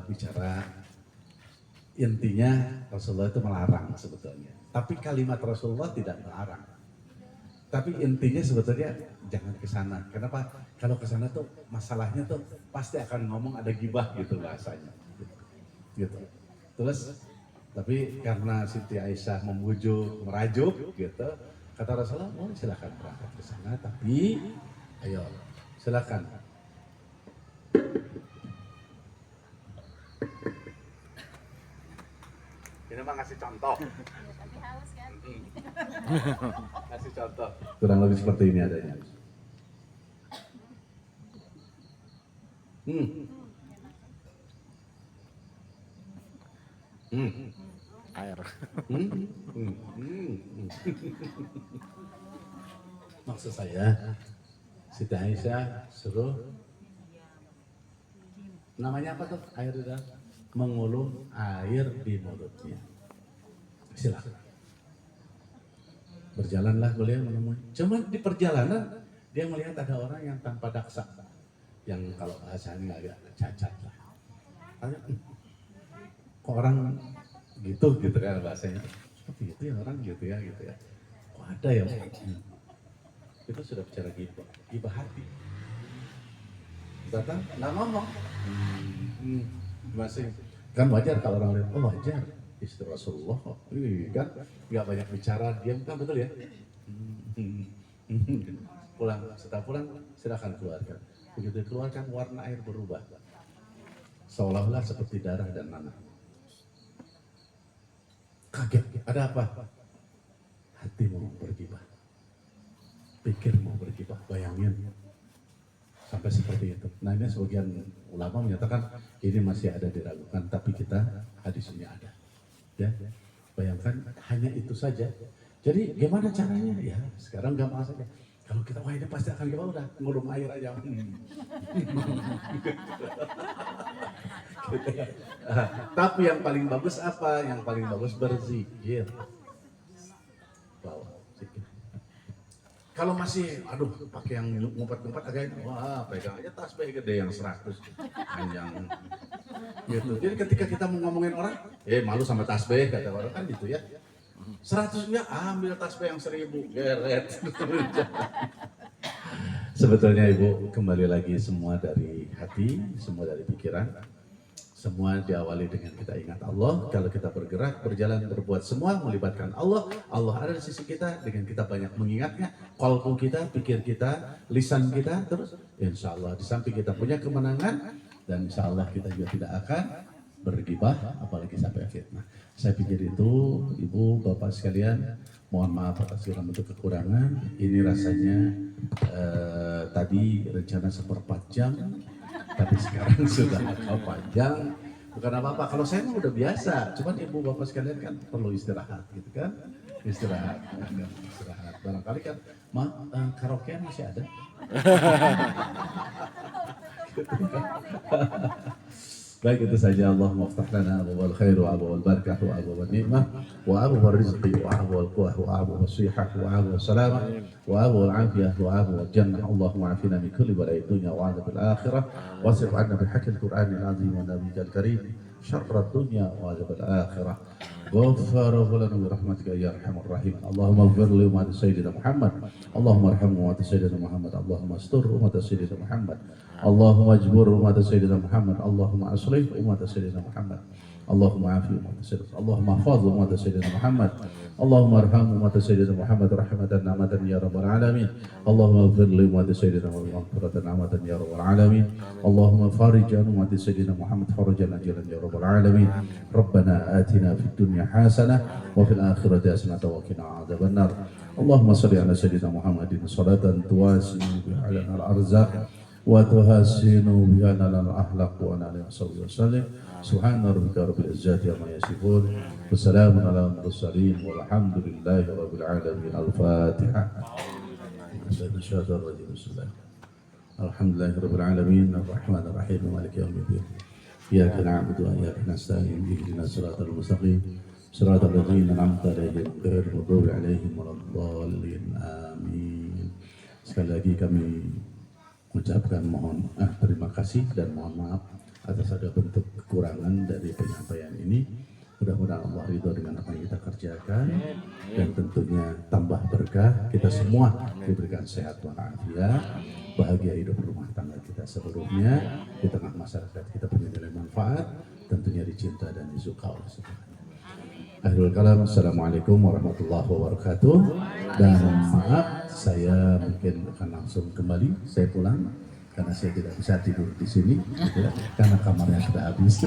Bicara intinya Rasulullah itu melarang sebetulnya, tapi kalimat Rasulullah tidak melarang, tapi intinya sebetulnya jangan ke sana. Kenapa? Kalau ke sana tuh masalahnya tuh pasti akan ngomong ada gibah gitu bahasanya gitu. Terus tapi karena Siti Aisyah membujuk, merajuk gitu, kata Rasulullah, oh silakan berangkat ke sana, tapi ayo silakan. Ini mah ngasih contoh. Ngasih contoh. Kurang lebih seperti ini adanya. Air. Maksud saya, Siti Aisyah suruh namanya apa tuh air di dalam? Mengulung air di mulutnya. Silakan. Berjalanlah beliau menemui. Cuma di perjalanan dia melihat ada orang yang tanpa daksa, yang kalau bahasanya agak cacat lah. Kok orang gitu kan bahasanya? Seperti itu ya orang gitu ya. Kok ada ya? Itu sudah bicara gibah hati. Datang nggak ngomong. Masih kan wajar kalau orang lihat, oh wajar istri Rasulullah kok, kan nggak banyak bicara, diam kan, betul ya. Pulang, setelah pulang silakan keluarkan. Begitu keluarkan warna air berubah, seolah-olah seperti darah dan nanah. Kaget, ada apa? Hati mau bergibah, pikir mau bergibah, bayangin. Sampai seperti itu. Nah ini sebagian ulama menyatakan ini masih ada diragukan, tapi kita hadis ini ada. Ya, bayangkan hanya itu saja. Jadi gimana caranya? Ya sekarang gampang saja. Kalau kita wah ini pasti akan gimana, udah ngulung air aja. Gitu ya. Tapi yang paling bagus apa? Yang paling bagus berzikir. Bawa zikir. Kalau masih, aduh, pakai yang ngumpet-ngumpet agak, wah, pegang aja tasbih gede yang 100 panjang. Gitu. Jadi ketika kita mau ngomongin orang, malu sama tasbih kata orang kan gitu ya. 100 enggak, ambil tasbih yang 1000, geret. Sebetulnya Ibu kembali lagi semua dari hati, semua dari pikiran. Semua diawali dengan kita ingat Allah. Kalau kita bergerak, berjalan, berbuat semua melibatkan Allah. Allah ada di sisi kita dengan kita banyak mengingatnya. Qalbu kita, pikir kita, lisan kita, terus insya Allah di samping kita punya kemenangan dan insya Allah kita juga tidak akan bergibah, apalagi sampai fitnah. Saya pikir itu, Ibu, Bapak sekalian, mohon maaf atas segala bentuk kekurangan. Ini rasanya tadi rencana 1/4 jam. Tapi sekarang sudah agak panjang, bukan apa-apa. Kalau saya mah udah biasa, cuman ibu bapak sekalian kan perlu istirahat, gitu kan? Istirahat. Barangkali kan, karaokean masih ada. Baik, itu saja. Allahumma aftah lana abwaabal khair wa abwaabal barakah wa abwaabal ni'mah wa abwaabal rizqi wa abwaabal quwwah wa abwaabal sihah wa abwaabal salamah wa abwaabal afiyah wa abwaabal jannah. Allahumma afina min kulli bala'i dunya wa adzabil akhirah wa asrif 'anna bi haqqil Qur'anil 'azim wa nabiyyil karim syarrad dunya wa adzabil akhirah. Ghaffara lana bi rahmatika ya arhamar rahim. Allahumma ighfir li ummati sayyidina Muhammad. Allahumma arham ummati sayyidina Muhammad. Allahumma astur ummati sayyidina Muhammad. Allahumma ajbur umat Sayyidina Muhammad. Allahumma aslih umat Sayyidina Muhammad. Allahumma afi umat Sayyidina Muhammad. Allahumma hafaz umat Sayyidina Muhammad. Allahumma arham umat Sayyidina Muhammad rahmatan amatan ya rabbal alamin. Allahumma ighfir li umat Sayyidina Muhammad maghfiratan amatan ya rabbal alamin. Allahumma farij an umat Sayyidina Muhammad farajan ajilan ya rabbal alamin. Rabbana atina fid dunya hasanah wa fil akhirati hasanah wa qina adzabannar. Allahumma shalli ala Sayyidina Muhammadin salatan tuwasi biha lana al-arzaq وتحسن بنا الأخلاق وأنا صلى وسلم سبحان ربك رب العزة عما يصفون وسلام على المرسلين والحمد لله رب العالمين. الفاتحة. الحمد لله رب العالمين الرحمن الرحيم مالك يوم الدين إياك نعبد وإياك نستعين اهدنا الصراط المستقيم صراط الذين أنعمت عليهم غير المغضوب عليهم ولا الضالين آمين. Sekali lagi kami mengucapkan terima kasih dan mohon maaf atas ada bentuk kekurangan dari penyampaian ini. Mudah-mudahan Allah ridho dengan apa yang kita kerjakan dan tentunya tambah berkah, kita semua diberikan sehat walafiat, bahagia hidup rumah tangga kita seluruhnya, di tengah masyarakat kita punya nilai manfaat, tentunya dicinta dan disuka oleh semuanya. Akhirul kalam, assalamualaikum warahmatullahi wabarakatuh. Dan maaf, saya mungkin akan langsung kembali, saya pulang karena saya tidak bisa tidur di sini, gitu ya, karena kamarnya sudah habis.